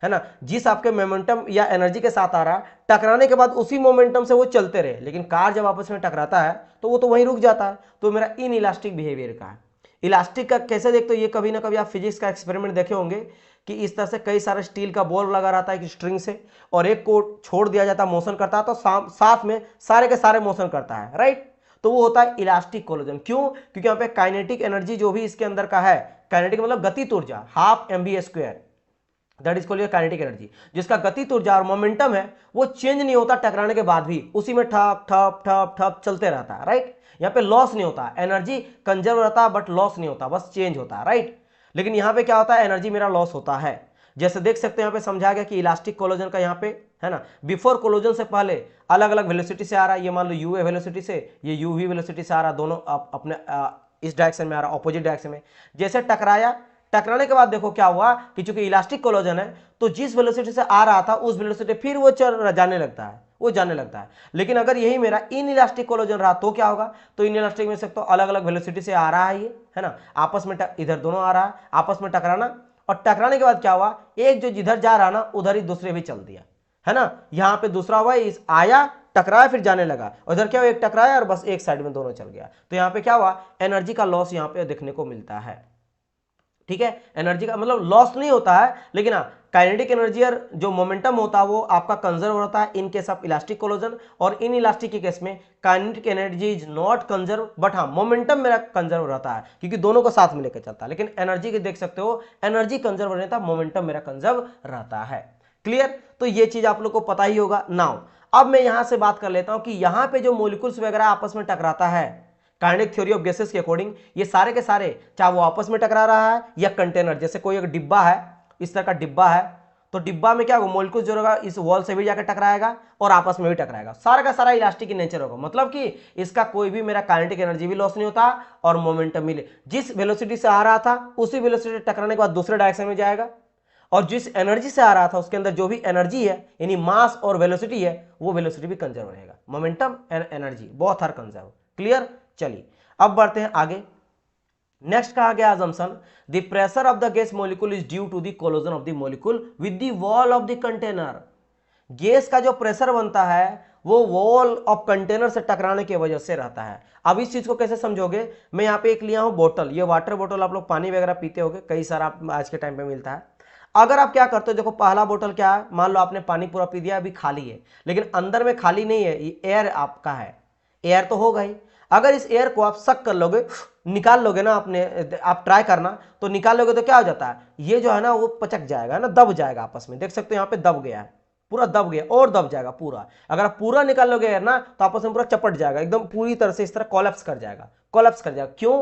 है ना, जिस आपके मोमेंटम या एनर्जी के साथ आ रहा है, टकराने के बाद उसी मोमेंटम से वो चलते रहे। लेकिन कार जब आपस में टकराता है तो वो तो वहीं रुक जाता है। तो मेरा इन इलास्टिक बिहेवियर का है। इलास्टिक का कैसे देखते हो, ये कभी ना कभी आप फिजिक्स का एक्सपेरिमेंट देखे होंगे कि इस तरह से कई सारे स्टील का बॉल लगा रहता है एक स्ट्रिंग से, और एक को छोड़ दिया जाता है, मोशन करता है, तो साथ में सारे के सारे मोशन करता है, राइट। तो वो होता है इलास्टिक कोलोजन। क्यों? क्योंकि यहाँ पे काइनेटिक एनर्जी जो भी इसके अंदर का है, काइनेटिक मतलब गतिज ऊर्जा, half mv², that is called kinetic energy. जिसका गतिज ऊर्जा और मोमेंटम है वो चेंज नहीं होता टकराने के बाद भी, उसी में ठप ठप ठप ठप चलते रहता है, राइट। यहाँ पे लॉस नहीं होता, एनर्जी कंजर्व रहता है बट लॉस नहीं होता, बस चेंज होता है, राइट। लेकिन यहाँ पे क्या होता है, एनर्जी मेरा लॉस होता है। जैसे देख सकते हैं यहाँ पे समझा गया कि इलास्टिक कोलोजन का यहाँ पे, है ना, बिफोर कोलोजन से पहले अलग अलग वेलोसिटी से आ रहा है। ये मान लो यूए वेलोसिटी से, ये यूवी वेलोसिटी से आ रहा है, दोनों अपने इस डायरेक्शन में आ रहा है, ऑपोजिट डायरेक्शन में। जैसे टकराया, टकराने के बाद देखो क्या हुआ कि चूंकि इलास्टिक कोलोजन है तो जिस वेलोसिटी से आ रहा था उस वेलोसिटी फिर वो जाने लगता है, वो जाने लगता है। लेकिन अगर यही मेरा इन इलास्टिक कोलोजन रहा तो क्या होगा, तो इन इलास्टिक में से तो अलग अलग वेलोसिटी से आ रहा है ये, है ना, आपस में इधर दोनों आ रहा है, आपस में टकराना, और टकराने के बाद क्या हुआ, एक जो जिधर जा रहा ना उधर ही दूसरे भी चल दिया, है ना। यहाँ पे दूसरा हुआ, इस आया टकराया फिर जाने लगा, उधर क्या हुआ, एक टकराया और बस एक साइड में दोनों चल गया। तो यहाँ पे क्या हुआ, एनर्जी का लॉस यहाँ पे देखने को मिलता है, ठीक है। एनर्जी का मतलब लॉस नहीं होता है, लेकिन हाँ काइनेटिक एनर्जी और जो मोमेंटम होता है वो आपका कंजर्व होता है इन केस ऑफ इलास्टिक कोलोजन। और इन इलास्टिक के केस में kinetic energy is not conserve, but हाँ मोमेंटम मेरा कंजर्व रहता है क्योंकि दोनों को साथ में लेकर चलता है। लेकिन एनर्जी के देख सकते हो, एनर्जी कंजर्व रहता है, मोमेंटम मेरा कंजर्व रहता है। क्लियर? तो ये चीज आप लोग को पता ही होगा। नाउ अब मैं यहां से बात कर लेता हूं कि यहां पे जो मोलिक्यूल्स वगैरह आपस में टकराता है काइनेटिक थ्योरी ऑफ गैसेस के अकॉर्डिंग, ये सारे के सारे चाहे वो आपस में टकरा रहा है या कंटेनर, जैसे कोई एक डिब्बा है, इस तरह का डिब्बा है, तो डिब्बा में क्या होगा, मोलिक्यूल जो होगा इस वॉल से भी जाकर टकराएगा और आपस में भी टकराएगा, सारा का सारा इलास्टिक इन नेचर होगा। मतलब कि इसका कोई भी मेरा काइनेटिक एनर्जी भी लॉस नहीं होता और मोमेंटम मिले, जिस वेलोसिटी से आ रहा था उसी वेलोसिटी टकराने के बाद दूसरे डायरेक्शन में जाएगा, और जिस एनर्जी से आ रहा था उसके अंदर जो भी एनर्जी है यानी मास और वेलोसिटी है वो वेलोसिटी भी कंजर्व रहेगा, momentum and energy both are conserve. Clear? चलिए अब बढ़ते हैं आगे। नेक्स्ट कहा गया assumption, the pressure of the gas molecule is due to the collision of the molecule with the wall of the container। Gas का जो प्रेशर बनता है वो वॉल ऑफ कंटेनर से टकराने की वजह से रहता है। अब इस चीज को कैसे समझोगे, मैं यहाँ पे एक लिया हूं बोतल, ये वाटर बोतल, आप लोग पानी वगैरह पीते होगे, कई सारा आप आज के टाइम पे मिलता है। अगर आप क्या करते हो, देखो पहला बोतल क्या है, मान लो आपने पानी पूरा पी दिया, अभी खाली है, लेकिन अंदर में खाली नहीं है, ये एयर आपका है, एयर तो होगा ही। अगर इस एयर को आप सक कर लोगे, निकाल लोगे ना, अपने आप ट्राई करना, तो निकाल लोगे तो क्या हो जाता है, ये जो है ना वो पचक जाएगा ना, दब जाएगा आपस में, देख सकते हो यहाँ पे दब गया है, पूरा दब गया और दब जाएगा पूरा। अगर आप पूरा निकाल लोगे एयर ना तो आपस में पूरा चपट जाएगा, एकदम पूरी तरह से इस तरह कोलैप्स कर जाएगा, कोलैप्स कर जाएगा। क्यों?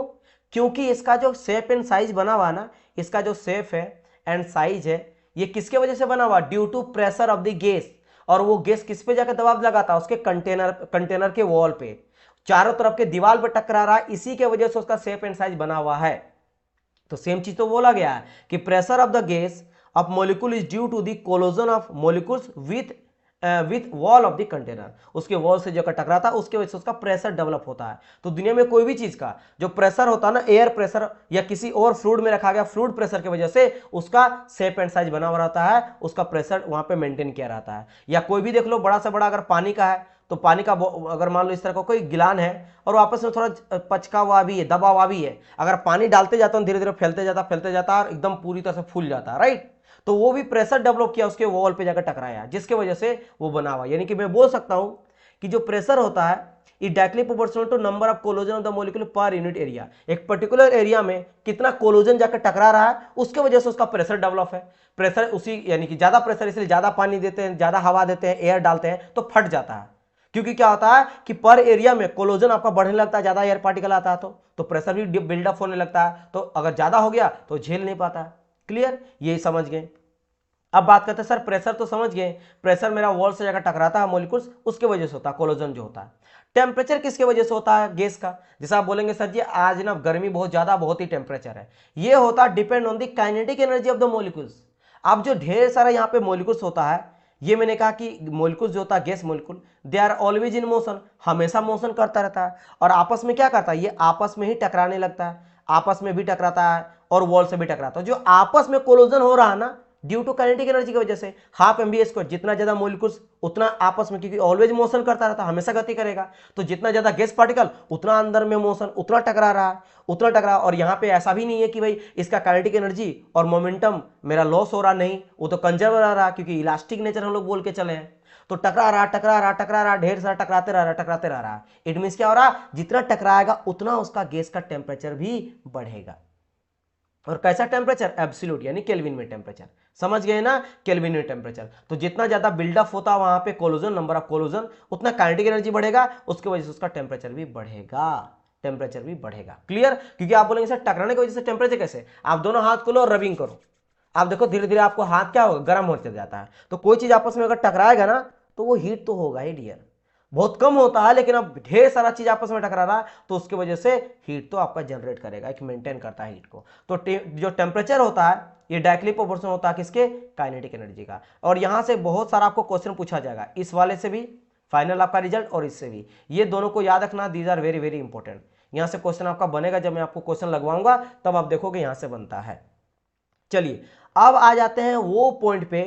क्योंकि इसका जो शेप एंड साइज बना हुआ ना, इसका जो शेप है एंड साइज है, ये किसके वजह से बना हुआ, due to pressure of the gas. और वो गैस किस पे जाकर दबाव लगाता है, उसके कंटेनर के वॉल पे, चारों तरफ के दीवार पे टकरा रहा है, इसी के वजह से उसका शेप एंड साइज बना हुआ है। तो सेम चीज तो बोला गया है कि pressure of the gas of molecule is due to the collision of molecules with wall of the container, उसके वॉल से जो टकराता है उसके वजह से उसका प्रेशर डेवलप होता है। तो दुनिया में कोई भी चीज का जो प्रेशर होता है ना, एयर प्रेशर या किसी और फ्लूइड में रखा गया फ्लूइड प्रेशर की वजह से उसका शेप एंड साइज बना हुआ रहता है, उसका प्रेशर वहां पे मेंटेन किया रहता है। या कोई भी देख लो, बड़ा से बड़ा अगर पानी का है, तो पानी का अगर मान लो इस तरह का कोई गिलान है और वापस में थोड़ा पचका हुआ भी है, दबा हुआ भी है, अगर पानी डालते जाता हूं धीरे धीरे फैलते जाता और एकदम पूरी तरह से फूल जाता है, राइट। तो वो भी प्रेशर डेवलप किया, उसके वॉल पे जाकर टकराया, जिसके वजह से वो बना हुआ। यानी कि मैं बोल सकता हूं कि जो प्रेशर होता है it directly proportional to number of collision of the molecule per unit area. एक पर्टिकुलर एरिया में कितना कोलोजन जाकर टकरा रहा है उसके वजह से उसका प्रेशर डेवलप है। प्रेशर उसी यानी कि ज्यादा प्रेशर, इसलिए ज्यादा पानी देते हैं, ज्यादा हवा देते हैं, एयर डालते हैं तो फट जाता है। क्योंकि क्या होता है कि पर एरिया में कोलोजन आपका बढ़ने लगता है, ज्यादा एयर पार्टिकल आता है तो प्रेशर भी बिल्डअप होने लगता है। तो अगर ज्यादा हो गया तो झेल नहीं पाता है। क्लियर, यही समझ गए। अब बात करते हैं सर, प्रेशर तो समझ गए, प्रेशर मेरा वॉल से जाकर टकराता है मॉलिक्यूल्स, उसके वजह से होता है कोलोजन जो होता है। टेम्परेचर किसके वजह से होता है गैस का, जैसा आप बोलेंगे सर जी आज ना गर्मी बहुत ज्यादा, बहुत ही टेम्परेचर है, ये होता है depend on the kinetic energy of the molecules. अब जो ढेर सारा यहाँ पे मॉलिक्यूल्स होता है, ये मैंने कहा कि मॉलिक्यूल्स जो होता है gas molecule, they are always in motion, हमेशा मोशन करता रहता है, और आपस में क्या करता है, ये आपस में ही टकराने लगता है, आपस में भी टकराता है और वॉल से भी टकराता है। जो आपस में कोलोजन हो रहा है ना ड्यू टू काइनेटिक एनर्जी की वजह से, हाफ mv², जितना ज्यादा मॉलिक्यूल्स उतना आपस में, क्योंकि ऑलवेज मोशन करता रहता है, हमेशा गति करेगा, तो जितना ज्यादा गैस पार्टिकल उतना अंदर में मोशन, उतना टकरा रहा है, उतना टकरा। और यहाँ पे ऐसा भी नहीं है कि भाई इसका काइनेटिक एनर्जी और मोमेंटम मेरा लॉस हो रहा, नहीं, वो तो कंजर्व रहा, क्योंकि इलास्टिक नेचर हम लोग बोल के चले हैं। तो टकरा रहा, ढेर सारा टकराते रह रहा। इट मीन्स क्या हो रहा, जितना टकराएगा उतना उसका गैस का टेम्परेचर भी बढ़ेगा। और कैसा टेम्परेचर, एब्सोल्यूट यानी केल्विन में टेम्परेचर, समझ गए ना, केल्विन में टेम्परेचर। तो जितना ज्यादा बिल्डअप होता है वहां पे कोलोजन, नंबर ऑफ कोलोजन, उतना काइनेटिक एनर्जी बढ़ेगा, उसकी वजह से उसका टेम्परेचर भी बढ़ेगा, टेम्परेचर भी बढ़ेगा। क्लियर, क्योंकि आप बोलेंगे सर टकराने की वजह से टेम्परेचर कैसे, आप दोनों हाथ खोलो और रबिंग करो, आप देखो धीरे धीरे आपको हाथ क्या होगा, गर्म होते जाता है। तो कोई चीज आपस में अगर टकराएगा ना तो वो हीट तो होगा ही डियर, बहुत कम होता है, लेकिन अब ढेर सारा चीज आपस में टकरा रहा है तो उसकी वजह से हीट तो आपका जनरेट करेगा, एक मेंटेन करता है हीट को। तो जो टेम्परेचर होता है ये डायरेक्टली प्रोपोर्शनल होता है किसके, काइनेटिक एनर्जी का। और यहां से बहुत सारा आपको क्वेश्चन पूछा जाएगा, इस वाले से भी फाइनल आपका रिजल्ट और इससे भी, ये दोनों को याद रखना, these are very very important. यहां से क्वेश्चन आपका बनेगा, जब मैं आपको क्वेश्चन लगवाऊंगा तब आप देखोगे यहां से बनता है। चलिए अब आ जाते हैं वो पॉइंट पे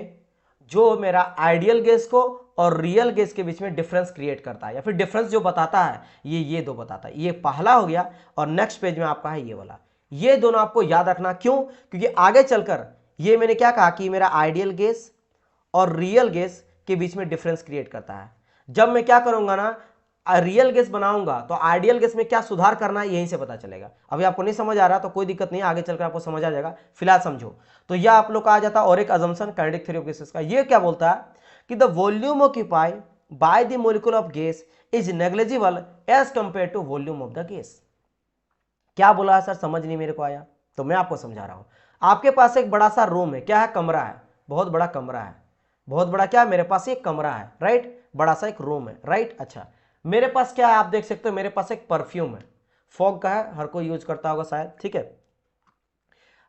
जो मेरा आइडियल गैस को और रियल गैस के बीच में डिफरेंस क्रिएट करता है, या फिर डिफरेंस जो बताता है, ये दो बताता है। ये पहला हो गया, और नेक्स्ट पेज में आपका है ये वाला। ये दोनों आपको याद रखना, क्यों, क्योंकि आगे चलकर ये मैंने क्या कहा कि मेरा आइडियल गैस और रियल गैस के बीच में डिफरेंस क्रिएट करता है। जब मैं क्या करूंगा ना, रियल गैस बनाऊंगा तो आइडियल गैस में क्या सुधार करना है यहीं से पता चलेगा। अभी आपको नहीं समझ आ रहा तो कोई दिक्कत नहीं, आगे चलकर आपको समझ आ जाएगा, फिलहाल समझो। तो यह आप लोग का आ जाता है और एक assumption kinetic theory of gases का। ये क्या बोलता है कि the volume occupy by the molecule of gas is negligible as compare to volume of the gas. क्या बोला है सर, समझ नहीं मेरे को आया, तो मैं आपको समझा रहा हूं। आपके पास एक बड़ा सा रूम है, क्या है, कमरा है, बहुत बड़ा कमरा है, बहुत बड़ा क्या है, मेरे पास एक कमरा है, राइट, बड़ा सा एक रूम है, राइट। अच्छा, मेरे पास क्या है, आप देख सकते हो मेरे पास एक परफ्यूम है, फॉग का है, हर कोई यूज करता होगा शायद, ठीक है।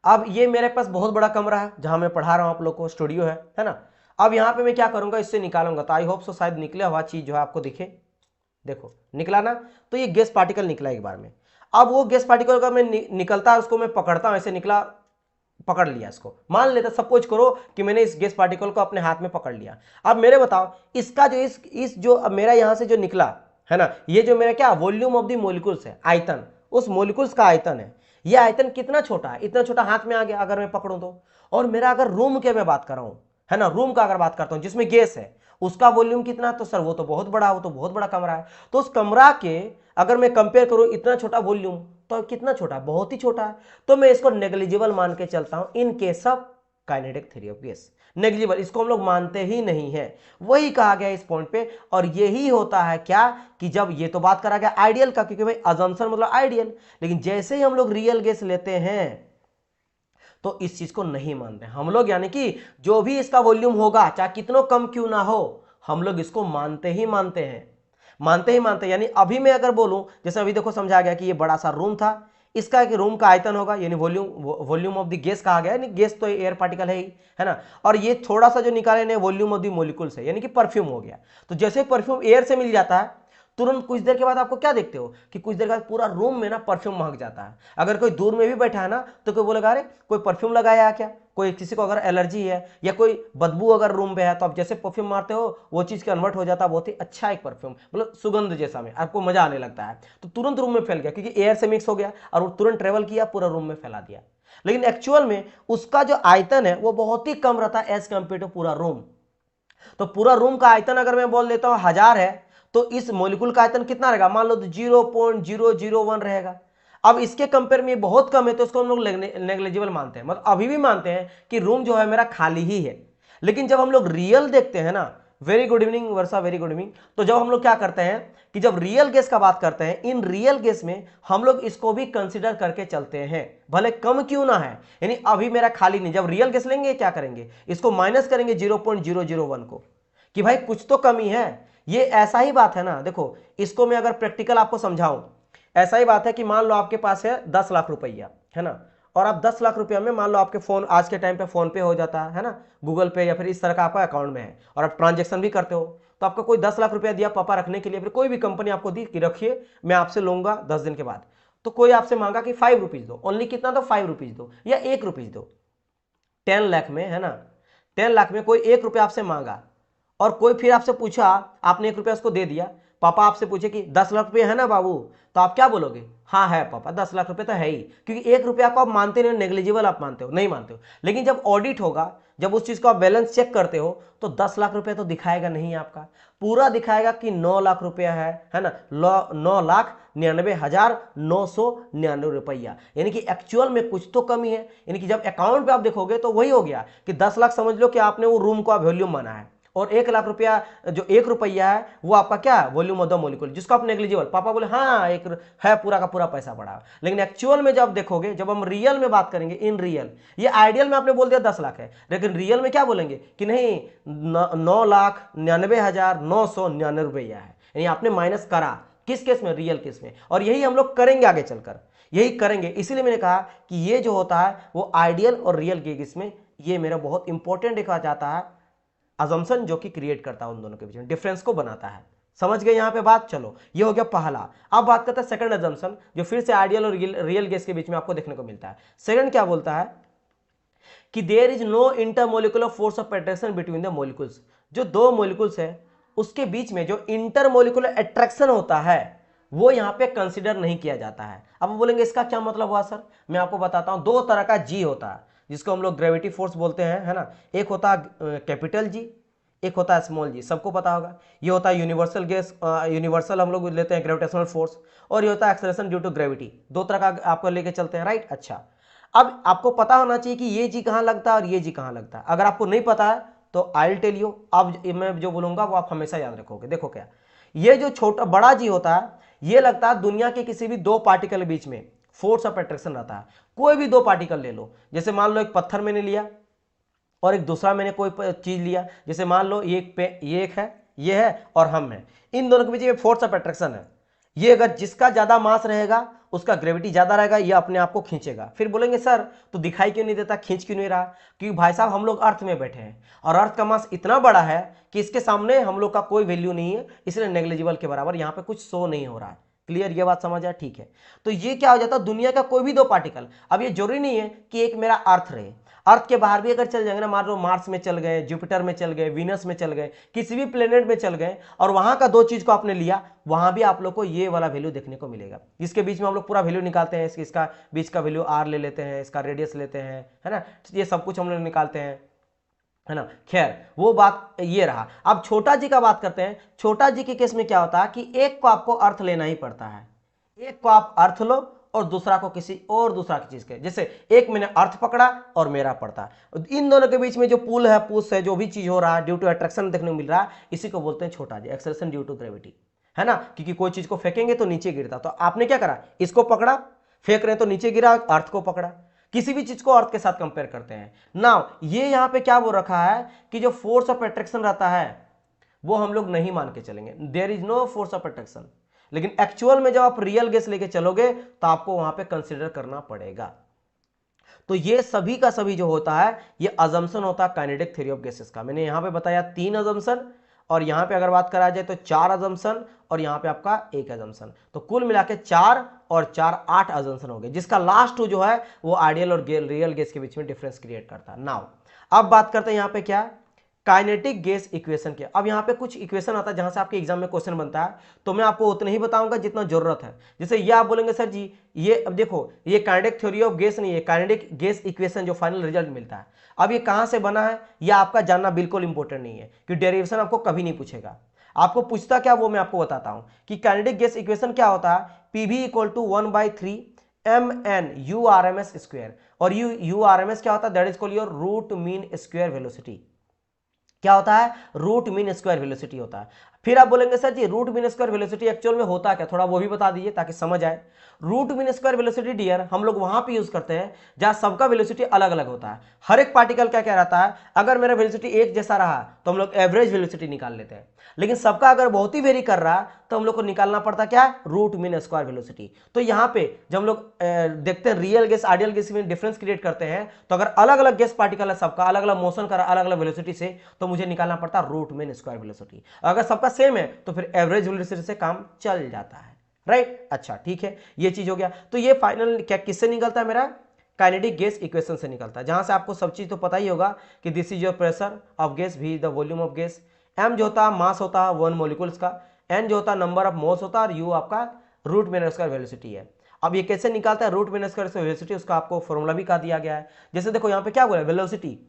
अब ये मेरे पास बहुत बड़ा कमरा है जहां मैं पढ़ा रहा हूं आप लोग को, स्टूडियो है ना। अब यहां पे मैं क्या करूंगा, इससे निकालूंगा, तो आई होप सो शायद निकले हुआ चीज जो है आपको दिखे, देखो निकला ना, तो ये गैस पार्टिकल निकला एक बार में। अब वो गैस पार्टिकल का मैं निकलता है, उसको मैं पकड़ता हूं, ऐसे निकला, पकड़ लिया इसको, मान लेता, सपोज करो कि मैंने इस गैस पार्टिकल को अपने हाथ में पकड़ लिया। अब मेरे बताओ इसका जो इस जो अब मेरा यहां से जो निकला है ना, ये जो मेरा क्या वॉल्यूम ऑफ द मॉलिक्यूल्स है, आयतन, उस मॉलिक्यूल्स का आयतन है, ये आयतन कितना छोटा है, इतना छोटा हाथ में आ गया अगर मैं पकड़ूं तो। और मेरा अगर रूम के मैं बात कर रहा हूं, है ना, रूम का अगर बात करता हूं जिसमें गैस है, उसका वॉल्यूम कितना, तो सर वो तो बहुत बड़ा, वो तो बहुत बड़ा कमरा है। तो उस कमरा के अगर मैं कंपेयर करूं इतना छोटा वॉल्यूम, तो कितना छोटा, बहुत ही छोटा है। तो मैं इसको नेग्लिजिबल मान के चलता हूं in case of kinetic theory of gas. Negligible, इसको हम लोग मानते ही नहीं है, वही कहा गया इस पॉइंट पे। और यही होता है क्या कि जब ये तो बात करा गया आइडियल का, क्योंकि भाई अजम्पशन मतलब आइडियल, लेकिन जैसे ही हम लोग रियल गैस लेते हैं तो इस चीज को नहीं मानते हम लोग, यानी कि जो भी इसका वॉल्यूम होगा चाहे कितना कम क्यों ना हो, हम लोग इसको मानते ही मानते हैं, मानते ही मानते हैं। यानी अभी मैं अगर बोलूं, जैसे अभी देखो समझा गया कि ये बड़ा सा रूम था, इसका एक रूम का आयतन होगा, यानी वॉल्यूम ऑफ द गैस कहा गया है, गैस तो एयर पार्टिकल है ही, है ना। और ये थोड़ा सा जो निकाले ने वॉल्यूम ऑफ द मॉलिक्यूल्स है, यानी कि परफ्यूम हो गया। तो जैसे परफ्यूम एयर से मिल जाता है, तुरंत कुछ देर के बाद आपको क्या देखते हो कि कुछ देर के बाद पूरा रूम में ना परफ्यूम महक जाता है। अगर कोई दूर में भी बैठा है ना, तो कोई बोलेगा अरे कोई परफ्यूम लगाया है क्या, कोई किसी को अगर एलर्जी है या कोई बदबू अगर रूम पे है, तो आप जैसे परफ्यूम मारते हो वो चीज कन्वर्ट हो जाता है, बहुत ही अच्छा एक परफ्यूम, मतलब सुगंध जैसा में आपको मजा आने लगता है। तो तुरंत रूम में फैल गया, क्योंकि एयर से मिक्स हो गया और वो तुरंत ट्रेवल किया, पूरा रूम में फैला दिया। लेकिन एक्चुअल में उसका जो आयतन है वो बहुत ही कम रहता है एज कंपेयर टू पूरा रूम। तो पूरा रूम का आयतन अगर मैं बोल देता हूं 1000 है, तो इस मॉलिक्यूल का आयतन कितना रहेगा, मान लो तो 0.001 रहेगा। अब इसके कंपेयर में बहुत कम है, तो इसको हम लोग नेग्लिजिबल मानते हैं, मतलब अभी भी मानते हैं कि रूम जो है मेरा खाली ही है। लेकिन जब हम लोग रियल देखते हैं ना, वेरी गुड इवनिंग वर्षा, वेरी गुड इवनिंग, तो जब हम लोग क्या करते हैं कि जब रियल गैस का बात करते हैं, इन रियल गैस में हम लोग इसको भी कंसिडर करके चलते हैं, भले कम क्यों ना है, यानी अभी मेरा खाली नहीं। जब रियल गैस लेंगे क्या करेंगे, इसको माइनस करेंगे 0.001 को, कि भाई कुछ तो कमी है। ये ऐसा ही बात है ना, देखो इसको मैं अगर प्रैक्टिकल आपको समझाऊं, ऐसा ही बात है कि मान लो आपके पास है 10 लाख रुपया, है ना, और आप 10 लाख रुपया में मान लो आपके फोन आज के टाइम पे फोन पे हो जाता है ना, गूगल पे या फिर इस तरह का आपका अकाउंट में है, और आप ट्रांजेक्शन भी करते हो, तो आपको कोई 10 लाख रुपया दिया पापा रखने के लिए, फिर कोई भी कंपनी आपको दी कि रखिए मैं आपसे लूंगा 10 दिन के बाद, तो कोई आपसे मांगा कि 5 रुपीज दो, ओनली कितना दो, 5 रुपीज दो या 1 रुपीज दो, 10 लाख में, है ना, 10 लाख में कोई 1 रुपया आपसे मांगा, और कोई फिर आपसे पूछा, आपने 1 रुपया उसको दे दिया, पापा आपसे पूछे कि 10 लाख रुपये है ना बाबू, तो आप क्या बोलोगे, हाँ है पापा 10 लाख रुपये तो है ही, क्योंकि 1 रुपया को आप मानते नहीं, नेग्लिजिबल आप मानते हो, नहीं मानते हो। लेकिन जब ऑडिट होगा, जब उस चीज को आप बैलेंस चेक करते हो, तो 10 लाख रुपया तो दिखाएगा नहीं, आपका पूरा दिखाएगा कि 9 लाख रुपया है ना, 9,99,999 रुपया, यानी कि एक्चुअल में कुछ तो कमी है। यानी कि जब अकाउंट पे आप देखोगे तो वही हो गया कि 10 लाख समझ लो कि आपने वो रूम का वॉल्यूम माना है, और 1 लाख रुपया जो 1 रुपया है वो आपका क्या है, वॉल्यूम ऑफ द मॉलिक्यूल, जिसको आप नेग्लिजिबल, पापा बोले हाँ एक है, पूरा का पूरा पैसा पड़ा। लेकिन एक्चुअल में जब देखोगे, जब हम रियल में बात करेंगे, इन रियल, ये आइडियल में आपने बोल दिया 10 लाख है, लेकिन रियल में क्या बोलेंगे कि नहीं 9,99,999 रुपया है, यानी आपने माइनस करा, किस केस में, रियल केस में। और यही हम लोग करेंगे आगे चलकर, यही करेंगे। इसीलिए मैंने कहा कि ये जो होता है वो आइडियल और रियल केस में, ये मेरा बहुत इंपॉर्टेंट देखा जाता है अजम्पशन, जो कि क्रिएट करता है उन दोनों के बीच में, डिफरेंस को बनाता है। समझ गए यहां पे बात, चलो ये हो गया पहला। अब बात करते हैं सेकंड अजम्पशन, जो फिर से आइडियल और रियल गैस के बीच में आपको देखने को मिलता है। सेकंड क्या बोलता है कि there is no intermolecular force of attraction between the molecules, जो दो मॉलिक्यूल्स है उसके बीच में जो इंटरमोलिकुलर अट्रैक्शन होता है वो यहां पे कंसीडर नहीं किया जाता है। अब बोलेंगे इसका क्या मतलब हुआ सर, मैं आपको बताता हूं। दो तरह का जी होता है, जिसको हम लोग ग्रेविटी फोर्स बोलते हैं, है ना। एक होता है कैपिटल जी, एक होता है स्मॉल जी, सबको पता होगा। ये होता है यूनिवर्सल गैस, यूनिवर्सल हम लोग लेते हैं ग्रेविटेशनल फोर्स, और ये होता है एक्सेलरेशन ड्यू टू ग्रेविटी। दो तरह का आपको लेके चलते हैं, राइट। अच्छा, अब आपको पता होना चाहिए कि ये जी कहाँ लगता है और ये जी कहाँ लगता है। अगर आपको नहीं पता है तो आई विल टेल यू, अब मैं जो बोलूंगा वो आप हमेशा याद रखोगे। देखो क्या, ये जो छोटा बड़ा जी होता है, ये लगता है दुनिया के किसी भी दो पार्टिकल के बीच में फोर्स ऑफ अट्रैक्शन रहता है। कोई भी दो पार्टिकल ले लो, जैसे मान लो एक पत्थर मैंने लिया और एक दूसरा मैंने कोई चीज लिया, जैसे मान लो ये एक है, ये है और हम है, इन दोनों के बीच में फोर्स ऑफ अट्रैक्शन है। ये अगर जिसका ज्यादा मास रहेगा उसका ग्रेविटी ज्यादा रहेगा, ये अपने आप को खींचेगा। फिर बोलेंगे सर तो दिखाई क्यों नहीं देता, खींच क्यों नहीं रहा, क्योंकि भाई साहब हम लोग अर्थ में बैठे हैं और अर्थ का मास इतना बड़ा है कि इसके सामने हम लोग का कोई वैल्यू नहीं है, इसलिए नेग्लिजिबल के बराबर यहाँ पे कुछ शो नहीं हो रहा है। क्लियर, ये बात समझ आया, ठीक है। तो ये क्या हो जाता है, दुनिया का कोई भी दो पार्टिकल, अब ये जरूरी नहीं है कि एक मेरा अर्थ रहे, अर्थ के बाहर भी अगर चल जाएंगे ना, मान लो मार्स में चल गए, जुपिटर में चल गए, वीनस में चल गए, किसी भी प्लेनेट में चल गए, और वहां का दो चीज को आपने लिया, वहां भी आप लोग को ये वाला वैल्यू देखने को मिलेगा। इसके बीच में हम लोग पूरा वैल्यू निकालते हैं, इसका बीच का वैल्यू आर ले लेते हैं, इसका रेडियस लेते हैं, है ना, ये सब कुछ हम लोग निकालते हैं, है ना। खैर वो बात ये रहा। अब छोटा जी का बात करते हैं। छोटा जी के केस में क्या होता है कि एक को आपको अर्थ लेना ही पड़ता है, एक को आप अर्थ लो और दूसरा को किसी और दूसरा की चीज के, जैसे एक मैंने अर्थ पकड़ा और मेरा पड़ता है, इन दोनों के बीच में जो पुल है, पुश है, जो भी चीज हो रहा है ड्यू टू अट्रैक्शन देखने को मिल रहा है, इसी को बोलते हैं छोटा जी, एक्सेलरेशन ड्यू टू ग्रेविटी, है ना। क्योंकि कोई चीज को फेंकेंगे तो नीचे गिरता, तो आपने क्या करा, इसको पकड़ा, फेंक रहे तो नीचे गिरा, अर्थ को पकड़ा, किसी भी चीज को अर्थ के साथ कंपेयर करते हैं। नाउ ये यहां पे क्या बोल रखा है कि जो फोर्स ऑफ अट्रैक्शन रहता है वो हम लोग नहीं मान के चलेंगे, there is no force of attraction, लेकिन एक्चुअल में जब आप रियल गैस लेके चलोगे तो आपको वहां पे कंसीडर करना पड़ेगा। तो ये सभी का सभी जो होता है ये अजम्पशन होता है काइनेटिक थ्योरी ऑफ गैसेस का। मैंने यहां पे बताया 3 अजम्पशन, और यहां पे अगर बात करा जाए तो 4 अजम्पशन, और यहां पे आपका 1 अजम्पशन, तो कुल मिला के 4 और 4 8 अजम्पशन हो गए, जिसका लास्ट 2 जो है वो आइडियल और रियल गैस के बीच में डिफरेंस क्रिएट करता है। नाउ अब बात करते हैं यहां पे क्या, काइनेटिक गैस इक्वेशन के। अब यहाँ पे कुछ इक्वेशन आता है जहां से आपके एग्जाम में क्वेश्चन बनता है, तो मैं आपको उतना ही बताऊंगा जितना जरूरत है। जैसे ये आप बोलेंगे सर जी ये, अब देखो ये काइनेटिक थ्योरी ऑफ गैस नहीं है, काइनेटिक गैस इक्वेशन जो फाइनल रिजल्ट मिलता है। अब ये कहां से बना है यह आपका जानना बिल्कुल इंपॉर्टेंट नहीं है, कि डेरिवेशन आपको कभी नहीं पूछेगा। आपको पूछता क्या वो मैं आपको बताता हूं कि काइनेटिक गैस इक्वेशन क्या होता है, PV equal to 1/3 mn URMS square, और URMS क्या होता है, that is called your root mean square velocity. क्या होता है, रूट मीन स्क्वायर वेलोसिटी होता है। फिर आप बोलेंगे sir ji root mean square velocity actual में होता क्या, थोड़ा वो भी बता दीजिए ताकि समझ आए। Root mean square velocity dear हम लोग वहां पे यूज करते हैं जहां सबका वेलोसिटी अलग अलग होता है। हर एक पार्टिकल क्या क्या रहता है, अगर मेरा वेलोसिटी एक जैसा रहा तो हम लोग एवरेज वेलोसिटी निकाल लेते हैं, लेकिन सबका अगर बहुत ही वेरी कर रहा है तो हम लोग को निकालना पड़ता क्या है, रूट मीन स्क्वायर वेलोसिटी। तो यहाँ पे जब हम लोग देखते हैं रियल गैस आइडियल गैस में डिफरेंस क्रिएट करते हैं, तो अगर अलग अलग गैस पार्टिकल है, सबका अलग अलग मोशन कर रहा है अलग अलग वेलोसिटी से, तो मुझे निकालना पड़ता है रूट मीन स्क्वायर वेलोसिटी। अगर सबका सेम है तो फिर एवरेज वेलोसिटी से काम चल जाता है, राइट। अच्छा ठीक है, ये चीज हो गया। तो ये फाइनल क्या किससे निकलता है, मेरा काइनेटिक गैस इक्वेशन से निकलता है, जहां से आपको सब चीज तो पता ही होगा कि this is your pressure of gas, V the volume of gas, m जो होता है मास होता है 1 मॉलिक्यूल्स का, n जो होता है नंबर ऑफ मोल्स होता है, और u आपका रूट मीन स्क्वायर वेलोसिटी है। अब ये कैसे निकालता है रूट मीन स्क्वायर वेलोसिटी, उसका आपको फॉर्मूला भी कहा दिया गया है। जैसे देखो यहाँ पे क्या बोला, वेलोसिटी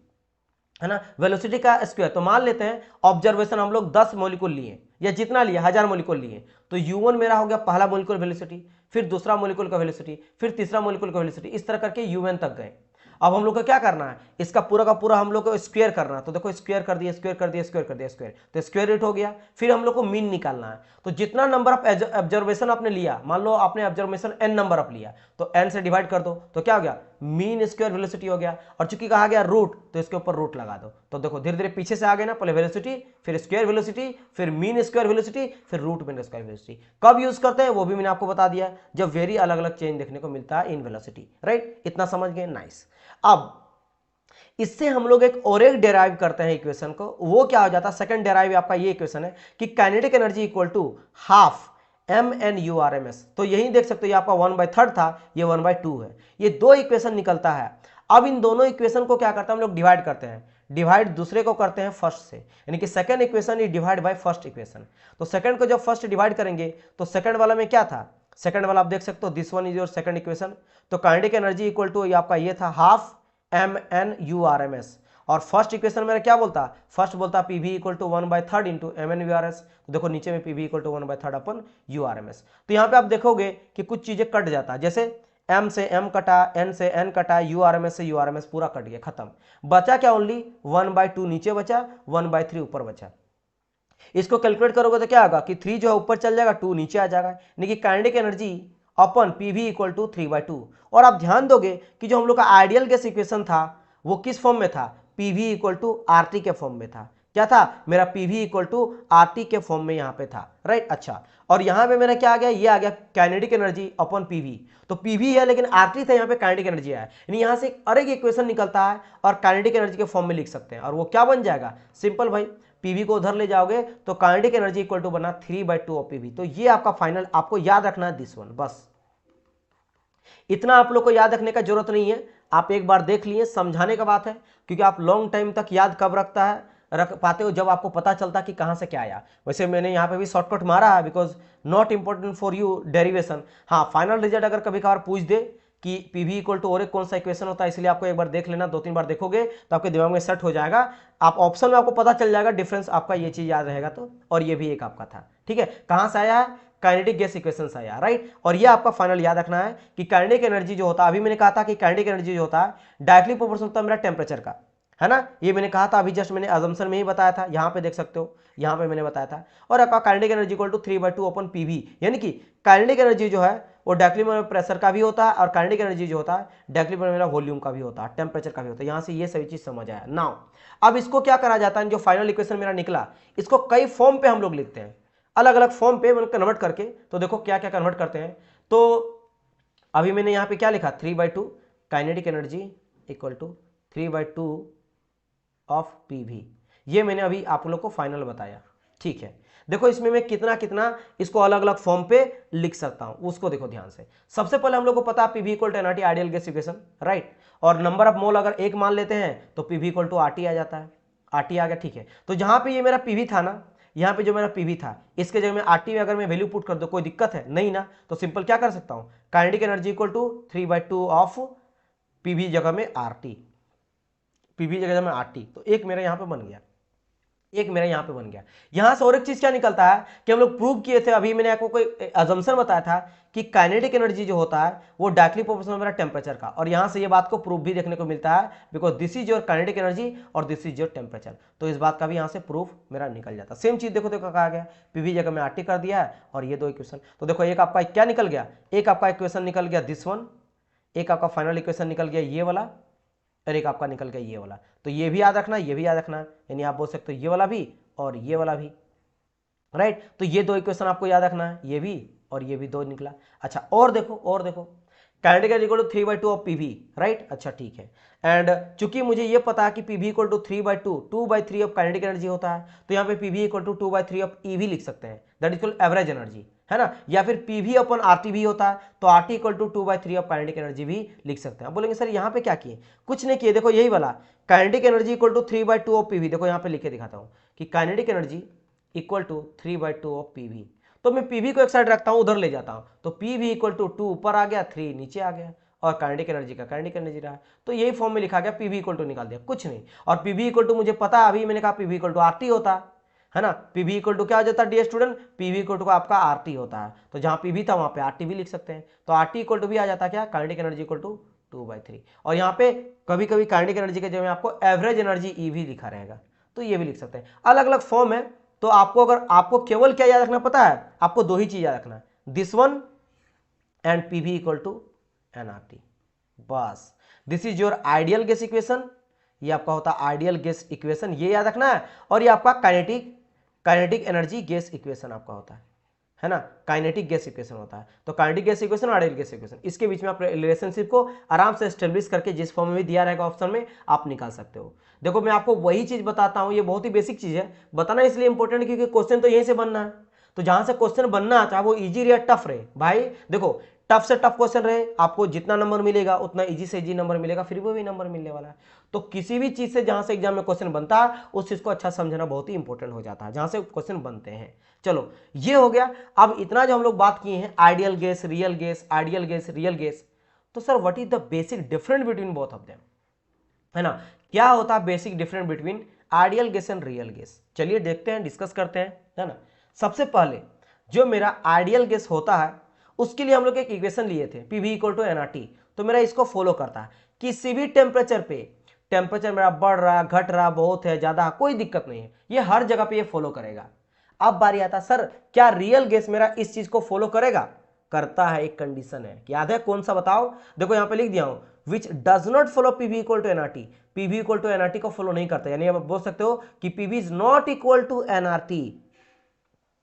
है ना, वेलोसिटी का स्क्वायर। तो मान लेते हैं ऑब्जर्वेशन हम लोग 10 मॉलिक्यूल लिए या जितना लिए 1000 मॉलिक्यूल लिए, तो u1 मेरा हो गया पहला मॉलिक्यूल वेलोसिटी, फिर दूसरा मॉलिक्यूल का वेलोसिटी, फिर तीसरा मॉलिक्यूल का वेलोसिटी, इस तरह करके un तक गए। अब हम लोग को क्या करना है, इसका पूरा का पूरा हम लोग को स्क्वायर करना है। तो देखो स्क्वायर कर दिया, स्क्वायर कर दिया, स्क्वायर कर दिया, स्क्वायर, तो स्क्वायर रूट हो गया। फिर हम लोग को मीन निकालना है, तो जितना नंबर ऑफ ऑब्जर्वेशन आपने लिया, मान लो आपने ऑब्जर्वेशन n नंबर ऑफ लिया, तो n से डिवाइड कर दो, तो क्या हो गया, मीन स्क्वायर वेलोसिटी हो गया। और चूंकि कहा गया रूट, तो इसके ऊपर रूट लगा दो। तो देखो धीरे धीरे पीछे से आ गए ना, पहले वेलोसिटी, फिर स्क्वायर वेलोसिटी, फिर मीन स्क्वायर वेलोसिटी, फिर रूट मीन स्क्वायर वेलोसिटी। कब यूज करते हैं वो भी मैंने आपको बता दिया, जब वेरी अलग अलग चेंज देखने को मिलता है इन वेलोसिटी, राइट। इतना समझ गए, नाइस। अब इससे हम लोग एक और एक डेराइव करते हैं इक्वेशन को, वो क्या हो जाता है, सेकंड डेराइव आपका ये इक्वेशन है कि kinetic energy equal to half mn/URMS। तो यही देख सकते हो, ये आपका 1/3 था, ये 1/2 है। ये दो इक्वेशन निकलता है। अब इन दोनों इक्वेशन को क्या करते हैं हम लोग, डिवाइड करते हैं। डिवाइड दूसरे को करते हैं फर्स्ट से, यानी कि second equation is divide by first equation. तो सेकंड को जब फर्स्ट डिवाइड करेंगे तो सेकंड वाला में क्या था, सेकंड वाला आप देख सकते हो, this one is your second equation. तो काइनेटिक एनर्जी इक्वल टू ये आपका ये था हाफ mn/URMS। और फर्स्ट इक्वेशन मेरा क्या बोलता, फर्स्ट बोलता PV equal to 1/3 into mn/URMS। तो देखो नीचे में PV इक्वल टू 1/3 अपन URMS। तो यहाँ पे आप देखोगे कि कुछ चीजें कट जाता है, जैसे m से m कटा, n से n कटा, URMS से URMS पूरा कट गया, खत्म। बचा क्या, ओनली 1/2 नीचे बचा, 1/3 ऊपर बचा। इसको कैलकुलेट करोगे तो क्या होगा कि 3 जो है ऊपर चल जाएगा, 2 नीचे आ जाएगा, यानी कि काइनेटिक एनर्जी अपन PV इक्वल टू 3/2। और आप ध्यान दोगे कि जो हम लोग का आइडियल गैस इक्वेशन था वो किस फॉर्म में था, PV इक्वल टू RT के फॉर्म में था। क्या था मेरा, PV इक्वल टू RT के फॉर्म में यहाँ पे था, राइट। अच्छा, और यहाँ पे मेरा क्या आ गया, ये आ गया काइनेटिक एनर्जी अपन PV। तो PV है लेकिन RT था, यहाँ पे काइनेटिक एनर्जी आया, यानी यहाँ से एक अलग इक्वेशन निकलता है और काइनेटिक एनर्जी के फॉर्म में लिख सकते हैं। और वो क्या बन जाएगा, सिंपल भाई, पीवी को उधर ले जाओगे तो काइनेटिक एनर्जी इक्वल टू बना 3/2 ऑफ पीवी। तो ये आपका फाइनल, आपको याद रखना है दिस वन, बस इतना आप लोग को याद रखने का जरूरत नहीं है। आप एक बार देख लिए, समझाने का बात है, क्योंकि आप लॉन्ग टाइम तक याद कब रख पाते हो, जब आपको पता चलता कि कहां से क्या आया। वैसे मैंने यहाँ पे भी शॉर्टकट मारा है, because not important for you derivation. हाँ, फाइनल रिजल्ट अगर कभी कभार पूछ दे कि पीवी इक्वल टू और एक कौन सा इक्वेशन होता है, इसलिए आपको एक बार देख लेना, 2-3 बार देखोगे तो आपके दिमाग में सेट हो जाएगा। आप ऑप्शन में आपको पता चल जाएगा डिफरेंस, आपका ये चीज याद रहेगा तो। और ये भी एक आपका था, ठीक है, कहां से आया है, काइनेटिक गैस इक्वेशन से आया, राइट। और ये आपका फाइनल याद रखना है कि काइनेटिक एनर्जी जो होता है, अभी मैंने कहा था कि काइनेटिक एनर्जी जो होता है डायरेक्टली प्रोपोर्शनल होता है मेरा टेम्परेचर का, है ना। ये मैंने कहा था अभी, जस्ट मैंने अजम्पशन में ही बताया था, यहाँ पे देख सकते हो, यहाँ पे मैंने बताया था। और आपका काइनेटिक एनर्जी इक्वल टू 3/2 अपन पीवी, यानी कि काइनेटिक एनर्जी जो है वो डायरेक्टली मेरा प्रेशर का भी होता है, और काइनेटिक एनर्जी जो होता है डायरेक्टली मेरा वॉल्यूम का भी होता है, टेम्परेचर का भी होता है। यहाँ से ये सभी चीज समझ आया। नाउ अब इसको क्या करा जाता है, जो फाइनल इक्वेशन मेरा निकला, इसको कई फॉर्म पे हम लोग लिखते हैं, अलग अलग फॉर्म पे कन्वर्ट करके। तो देखो क्या क्या कन्वर्ट करते हैं। तो अभी मैंने यहाँ पे क्या लिखा, 3/2 kinetic energy equal to 3/2 of PV, ये मैंने अभी आप लोग को फाइनल बताया, ठीक है। देखो इसमें मैं कितना कितना इसको अलग अलग फॉर्म पे लिख सकता हूं, उसको देखो ध्यान से। सबसे पहले हम लोग को पता है PV equal to NRT ideal gas equation, right. और नंबर ऑफ मोल अगर एक मान लेते हैं तो पीवी इक्वल टू आरटी आ जाता है, आरटी आ गया, ठीक है। तो जहां पे ये मेरा पीवी था ना, यहाँ पे जो मेरा पीवी था, इसके जगह में आरटी में अगर मैं वैल्यू पुट कर दो, कोई दिक्कत है नहीं ना। तो सिंपल क्या कर सकता हूं, kinetic energy equal to 3/2 of PV जगह में आरटी, पीवी जगह में आरटी। तो एक मेरा यहाँ पे बन गया, एक मेरा यहाँ पे बन गया। यहां से और एक चीज क्या निकलता है कि हम लोग प्रूव किए थे, अभी मैंने आपको कोई अजम्पशन बताया था कि काइनेटिक एनर्जी जो होता है वो डायरेक्टली प्रोपोर्शनल मेरा टेम्परेचर का। और यहां से ये बात को प्रूफ भी देखने को मिलता है, because this is your kinetic energy और दिस इज योर टेम्परेचर। तो इस बात का भी यहाँ से प्रूफ मेरा निकल जाता है। सेम चीज देखो देखो कहा गया, पीवी जगह में आरटी कर दिया है, और ये दो इक्वेशन। तो देखो एक आपका क्या निकल गया, एक आपका इक्वेशन निकल गया दिस वन, एक आपका फाइनल इक्वेशन निकल गया ये वाला, और एक आपका निकल गया ये वाला। तो ये भी याद रखना, ये भी याद रखना, यानी आप बोल सकते हो ये वाला भी और ये वाला भी, राइट। तो ये दो इक्वेशन आपको याद रखना है, ये भी और ये भी दो निकला। अच्छा और देखो, और देखो, kinetic energy equal to 3/2 of PV, right. अच्छा ठीक है। एंड चूंकि मुझे ये पता है कि PV equal to 3/2, 2/3 of kinetic energy होता है, तो यहाँ पे PV equal to 2/3 of EV लिख सकते हैं, that is equal average energy, है ना। या फिर पीवी अपन आरटी भी होता है, तो RT equal to 2/3 of kinetic energy भी लिख सकते हैं। अब बोलेंगे सर यहाँ पे क्या किए, कुछ नहीं किए। देखो यही वाला kinetic energy equal to 3/2 of PV, देखो यहाँ पे लिख के दिखाता हूँ कि kinetic energy equal to 3/2 of PV. तो मैं पीवी को एक साइड रखता हूं, उधर ले जाता हूं, तो पीवी इक्वल टू 2 ऊपर आ गया, 3 नीचे आ गया, और काइनेटिक एनर्जी का काइनेटिक एनर्जी रहा। तो यही फॉर्म में लिखा गया, पीवी इक्वल टू निकाल दिया, कुछ नहीं। और पीवी इक्वल टू मुझे पता, अभी मैंने कहा पीवी इक्वल टू आरटी होता है ना। पीवी इक्वल टू क्या हो जाता है dear student, PV equal to आपका आरटी होता है। तो जहां पीवी था वहां पे आरटी भी लिख सकते हैं। तो आरटी इक्वल टू भी आ जाता है क्या, काइनेटिक एनर्जी इक्वल टू 2/3। और यहाँ पे कभी कभी काइनेटिक एनर्जी के जगह आपको एवरेज एनर्जी ई भी लिखा रहेगा, तो ये भी लिख सकते हैं। अलग अलग फॉर्म है। तो आपको अगर आपको केवल क्या याद रखना पता है, आपको दो ही चीज याद रखना है, this one and PV equal to NRT, बस। This is your ideal gas equation, ये आपका होता है आइडियल गैस इक्वेशन, ये याद रखना है। और ये आपका काइनेटिक एनर्जी गैस इक्वेशन आपका होता है ना, काइनेटिक गैस इक्वेशन होता है। तो काइनेटिक गैस इक्वेशन और आइडियल गैस इक्वेशन, इसके बीच में आप रिलेशनशिप को आराम से एस्टेब्लिश करके जिस फॉर्म में भी दिया रहेगा ऑप्शन में, आप निकाल सकते हो। देखो मैं आपको वही चीज बताता हूं, ये बहुत ही बेसिक चीज है, बताना इसलिए इंपॉर्टेंट क्योंकि क्वेश्चन तो यहीं से बनना है। तो जहां से क्वेश्चन बनना चाहे वो इजी रहे टफ रहे, भाई देखो टफ से टफ क्वेश्चन रहे, आपको जितना नंबर मिलेगा उतना इजी से इजी नंबर मिलेगा, फिर वो भी नंबर मिलने वाला है। तो किसी भी चीज से जहां से एग्जाम में क्वेश्चन बनता है, उस चीज को अच्छा समझना बहुत ही इंपॉर्टेंट हो जाता है, जहां से क्वेश्चन बनते हैं। चलो ये हो गया। अब इतना जो हम लोग बात किए हैं ideal gas, real gas, ideal gas, real gas, तो sir what is the basic difference between both of them, है ना। क्या होता है basic difference between ideal gas and real gas, चलिए देखते हैं, डिस्कस करते हैं, है ना। सबसे पहले जो मेरा आइडियल गैस होता है उसके लिए हम लोग एक इक्वेशन लिए थे, पीवी इक्वल टू एनआरटी। तो मेरा इसको फॉलो करता है, किसी भी टेम्परेचर पे, टेम्परेचर मेरा बढ़ रहा घट रहा बहुत है ज्यादा, कोई दिक्कत नहीं है, ये हर जगह पे ये फॉलो करेगा। अब बारी आता सर क्या रियल गैस मेरा इस चीज को फॉलो करेगा, करता है, एक कंडीशन है, याद है कौन सा बताओ। देखो यहां पे लिख दिया हूं, which does not follow PV equal to NRT, PV equal to NRT को फॉलो नहीं करता, यानी आप बोल सकते हो कि PV is not equal to NRT.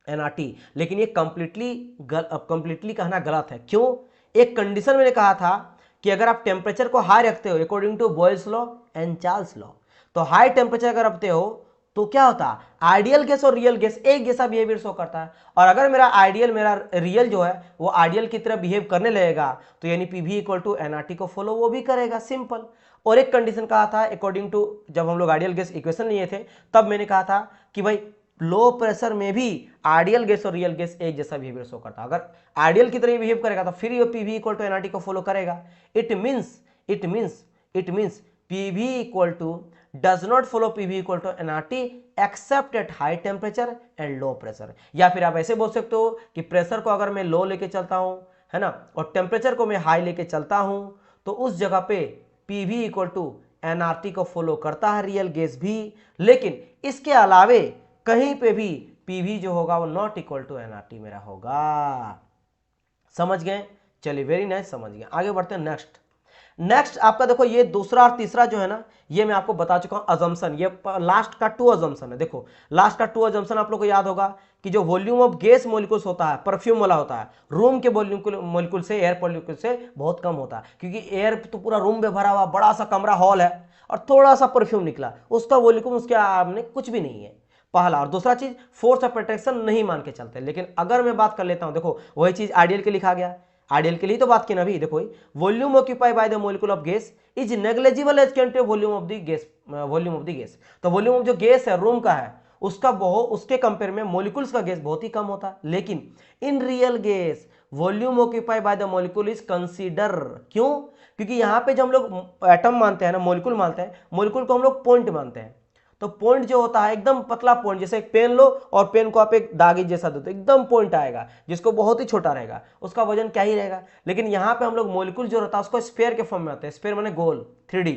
लेकिन ये कंप्लीटली कहना गलत है, क्यों। एक कंडीशन मैंने कहा था कि अगर आप टेम्परेचर को हाई रखते हो according to Boyle's law and Charles law, तो हाई टेम्परेचर अगर रखते हो तो क्या होता है, आइडियल गैस और रियल गैस एक जैसा बिहेवियर शो करता है। और अगर मेरा आइडियल, मेरा रियल जो है वो आइडियल की तरह बिहेव करने लगेगा तो यानी पीवी इक्वल टू एनआरटी को फॉलो वो भी करेगा, सिंपल। और एक कंडीशन कहा था अकॉर्डिंग टू, जब हम लोग आइडियल गैस इक्वेशन लिए थे तब मैंने कहा था कि भाई लो प्रेशर में भी आइडियल गैस और रियल गैस एक जैसा बिहेवियर शो करता है। अगर आइडियल की तरह बिहेव करेगा तो फिर ये पीवी इक्वल टू एनआरटी को फॉलो करेगा। It means PV equal to does not follow PV equal to NRT except at high temperature and low pressure. या फिर आप ऐसे बोल सकते हो कि प्रेशर को अगर मैं लो लेके चलता हूं, है ना, और टेम्परेचर को मैं हाई लेके चलता हूं तो उस जगह पे पीवी इक्वल टू एनआरटी को फॉलो करता है रियल गैस भी, लेकिन इसके अलावे कहीं पे भी पीवी जो होगा वो नॉट इक्वल टू एनआरटी मेरा होगा। समझ गए? चलिए वेरी नाइस, समझ गए। आगे बढ़ते हैं नेक्स्ट आपका देखो, ये दूसरा और तीसरा जो है ना, ये मैं आपको बता चुका हूं अजम्पशन। ये लास्ट का 2 अजम्पशन है। देखो लास्ट का 2 अजम्पशन आप लोग को याद होगा कि जो वॉल्यूम ऑफ गैस मॉलिक्यूल्स होता है, परफ्यूम वाला होता है, रूम के मॉलिक्यूल से, एयर मॉलिक्यूल से बहुत कम होता है, क्योंकि एयर तो पूरा रूम में भरा हुआ बड़ा सा कमरा हॉल है और थोड़ा सा परफ्यूम निकला, उसका वॉल्यूम उसके आपने कुछ भी नहीं है, पहला। और दूसरा चीज, फोर्स ऑफ अट्रैक्शन नहीं मान के चलते। लेकिन अगर मैं बात कर लेता हूं, देखो वही चीज आइडियल के लिखा गया, आइडियल के लिए तो बात की ना अभी। देखो volume occupy by the molecule of gas is negligible as compare volume of the gas, तो वॉल्यूम ऑफ जो गैस है रूम का है उसका बहुत, उसके कंपेयर में मॉलिक्यूल्स का गैस बहुत ही कम होता है। लेकिन in real gas volume occupy by the molecule is consider, क्यों? क्योंकि यहां पे जब हम लोग एटम मानते हैं ना, मॉलिक्यूल मानते हैं, मॉलिक्यूल को हम लोग पॉइंट मानते हैं। तो पॉइंट जो होता है एकदम पतला पॉइंट, जैसे एक पेन लो और पेन को आप एक दागी जैसा दो तो एकदम पॉइंट आएगा, जिसको बहुत ही छोटा रहेगा, उसका वजन क्या ही रहेगा। लेकिन यहाँ पे हम लोग मॉलिक्यूल जो रहता है उसको स्फीयर के फॉर्म में आते हैं, स्फीयर माने गोल, 3D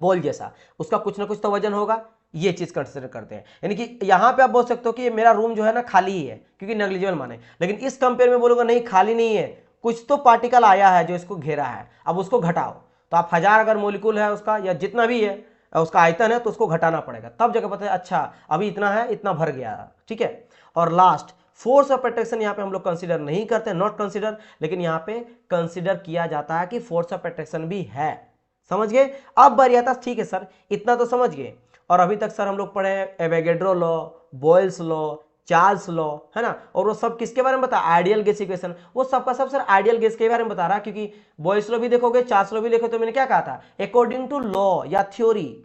बॉल जैसा, उसका कुछ ना कुछ तो वजन होगा, ये चीज कंसिडर करते हैं। यानी कि यहाँ पे आप बोल सकते हो कि मेरा रूम जो है ना खाली ही है, क्योंकि नेग्लिजिबल माने। लेकिन इस कंपेयर में बोलोगे नहीं खाली नहीं है, कुछ तो पार्टिकल आया है जो इसको घेरा है, अब उसको घटाओ। तो आप 1000 अगर मॉलिक्यूल है उसका या जितना भी है उसका आयतन है तो उसको घटाना पड़ेगा, तब जगह पता है अच्छा अभी इतना है, इतना भर गया, ठीक है। और लास्ट फोर्स ऑफ अट्रैक्शन यहाँ पे हम लोग कंसीडर नहीं करते, नॉट कंसीडर, लेकिन यहाँ पे कंसीडर किया जाता है कि फोर्स ऑफ अट्रैक्शन भी है। समझ गए? अब बारी आता, ठीक है सर इतना तो समझ गए। और अभी तक सर हम लोग पढ़े Avogadro law, Boyle's law, Charles law, है ना, और वो सब किसके बारे में बता, आइडियल गैस इक्वेशन, वो सबका सब सर आइडियल गैस के बारे में बता रहा, क्योंकि बॉयल्स लॉ भी देखोगे, चार्ल्स लॉ भी देखोगे, तो मैंने क्या कहा था, अकॉर्डिंग टू लॉ या थ्योरी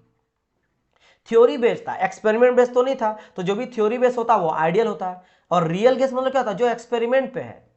बेस्ड था, एक्सपेरिमेंट बेस्ड तो नहीं था। तो जो भी थ्योरी बेस्ड होता है वो आइडियल होता है, और रियल गैस मतलब क्या होता है, जो एक्सपेरिमेंट पे है।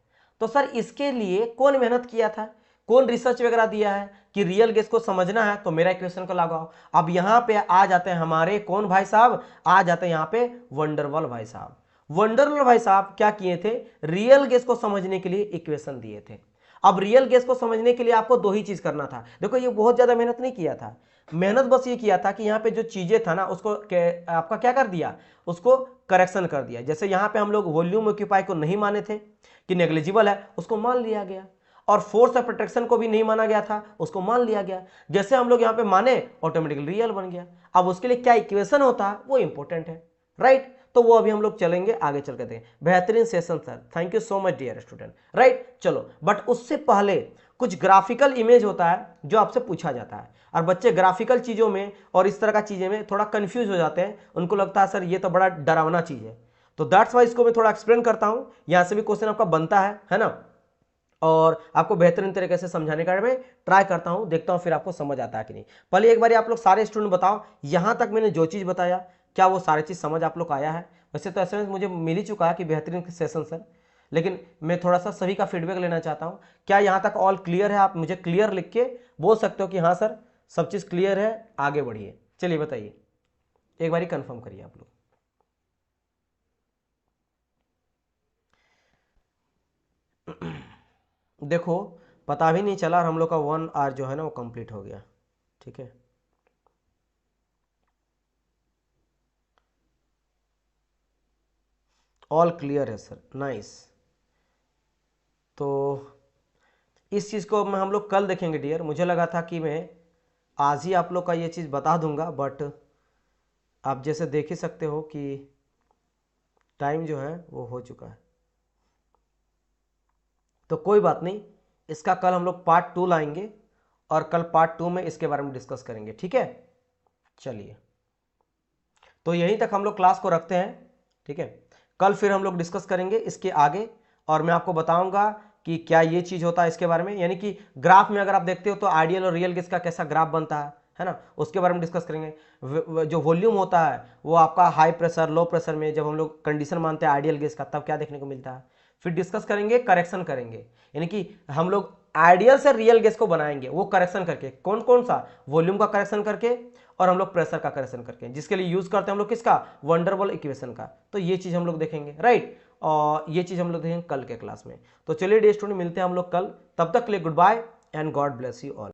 तो सर इसके लिए कौन मेहनत किया था, कौन रिसर्च वगैरह दिया है कि रियल गैस को समझना है तो मेरा इक्वेशन को लगाओ। अब यहां पे आ जाते हैं हमारे कौन भाई साहब, आ जाते हैं यहां पे वंडरवॉल भाई साहब। वंडरवॉल भाई साहब क्या किए थे, रियल गैस को समझने के लिए इक्वेशन दिए थे। अब रियल गैस को समझने के लिए आपको दो ही चीज करना था। देखो ये बहुत ज्यादा मेहनत नहीं किया था, मेहनत बस ये किया था कि यहाँ पे जो चीजें था ना उसको आपका क्या कर दिया, उसको करेक्शन कर दिया। जैसे यहाँ पे हम लोग वॉल्यूम ऑक्यूपाई को नहीं माने थे कि नेग्लिजिबल है, उसको मान लिया गया, और फोर्स ऑफ अट्रैक्शन को भी नहीं माना गया था, उसको मान लिया गया। जैसे हम लोग यहाँ पे माने ऑटोमेटिकली रियल बन गया। अब उसके लिए क्या इक्वेशन होता है वो इंपॉर्टेंट है, राइट। तो वो अभी हम लोग चलेंगे आगे चल के देखें। बेहतरीन session sir, thank you so much dear student, right. चलो बट उससे पहले कुछ ग्राफिकल इमेज होता है जो आपसे पूछा जाता है, और बच्चे ग्राफिकल चीजों में और इस तरह का चीजें में थोड़ा कंफ्यूज हो जाते हैं, उनको लगता है सर ये तो बड़ा डरावना चीज है। तो दैट्स वाई इसको मैं थोड़ा एक्सप्लेन करता हूं, यहां से भी क्वेश्चन आपका बनता है ना, और आपको बेहतरीन तरीके से समझाने का मैं ट्राई करता हूं, देखता हूं फिर आपको समझ आता है कि नहीं। पहले एक बार आप लोग सारे स्टूडेंट बताओ, यहां तक मैंने जो चीज बताया क्या वो सारी चीज समझ आप लोग को आया है? वैसे तो एसएमएस मुझे मिल ही चुका है कि बेहतरीन सेशन सर, लेकिन मैं थोड़ा सा सभी का फीडबैक लेना चाहता हूं। क्या यहां तक ऑल क्लियर है? आप मुझे क्लियर लिख के बोल सकते हो कि हाँ सर सब चीज क्लियर है, आगे बढ़िए। चलिए बताइए, एक बार कंफर्म करिए आप लोग। देखो पता भी नहीं चला और हम लोग का 1 आवर जो है ना वो कंप्लीट हो गया, ठीक है। ऑल क्लियर है सर, नाइस। तो इस चीज़ को हम लोग कल देखेंगे डियर। मुझे लगा था कि मैं आज ही आप लोग का ये चीज़ बता दूंगा, बट आप जैसे देख ही सकते हो कि टाइम जो है वो हो चुका है। तो कोई बात नहीं, इसका कल हम लोग पार्ट 2 लाएंगे और कल पार्ट 2 में इसके बारे में डिस्कस करेंगे, ठीक है। चलिए तो यहीं तक हम लोग क्लास को रखते हैं, ठीक है। कल फिर हम लोग डिस्कस करेंगे इसके आगे, और मैं आपको बताऊंगा कि क्या ये चीज होता है इसके बारे में, यानी कि ग्राफ में अगर आप देखते हो तो आइडियल और रियल गैस का कैसा ग्राफ बनता है ना, उसके बारे में डिस्कस करेंगे। जो वॉल्यूम होता है वो आपका हाई प्रेशर लो प्रेशर में जब हम लोग कंडीशन मानते हैं आइडियल गैस का, तब क्या देखने को मिलता है। फिर डिस्कस करेंगे, करेक्शन करेंगे, यानी कि हम लोग आइडियल से रियल गैस को बनाएंगे, वो करेक्शन करके, कौन कौन सा, वॉल्यूम का करेक्शन करके और हम लोग प्रेशर का करेक्शन करके, जिसके लिए यूज करते हैं हम लोग किसका, वंडरवॉल इक्वेशन का। तो ये चीज हम लोग देखेंगे, राइट। और ये चीज हम लोग देखेंगे कल के क्लास में। तो चलिए डियर स्टूडेंट, मिलते हैं हम लोग कल, तब तक के लिए goodbye and God bless you all.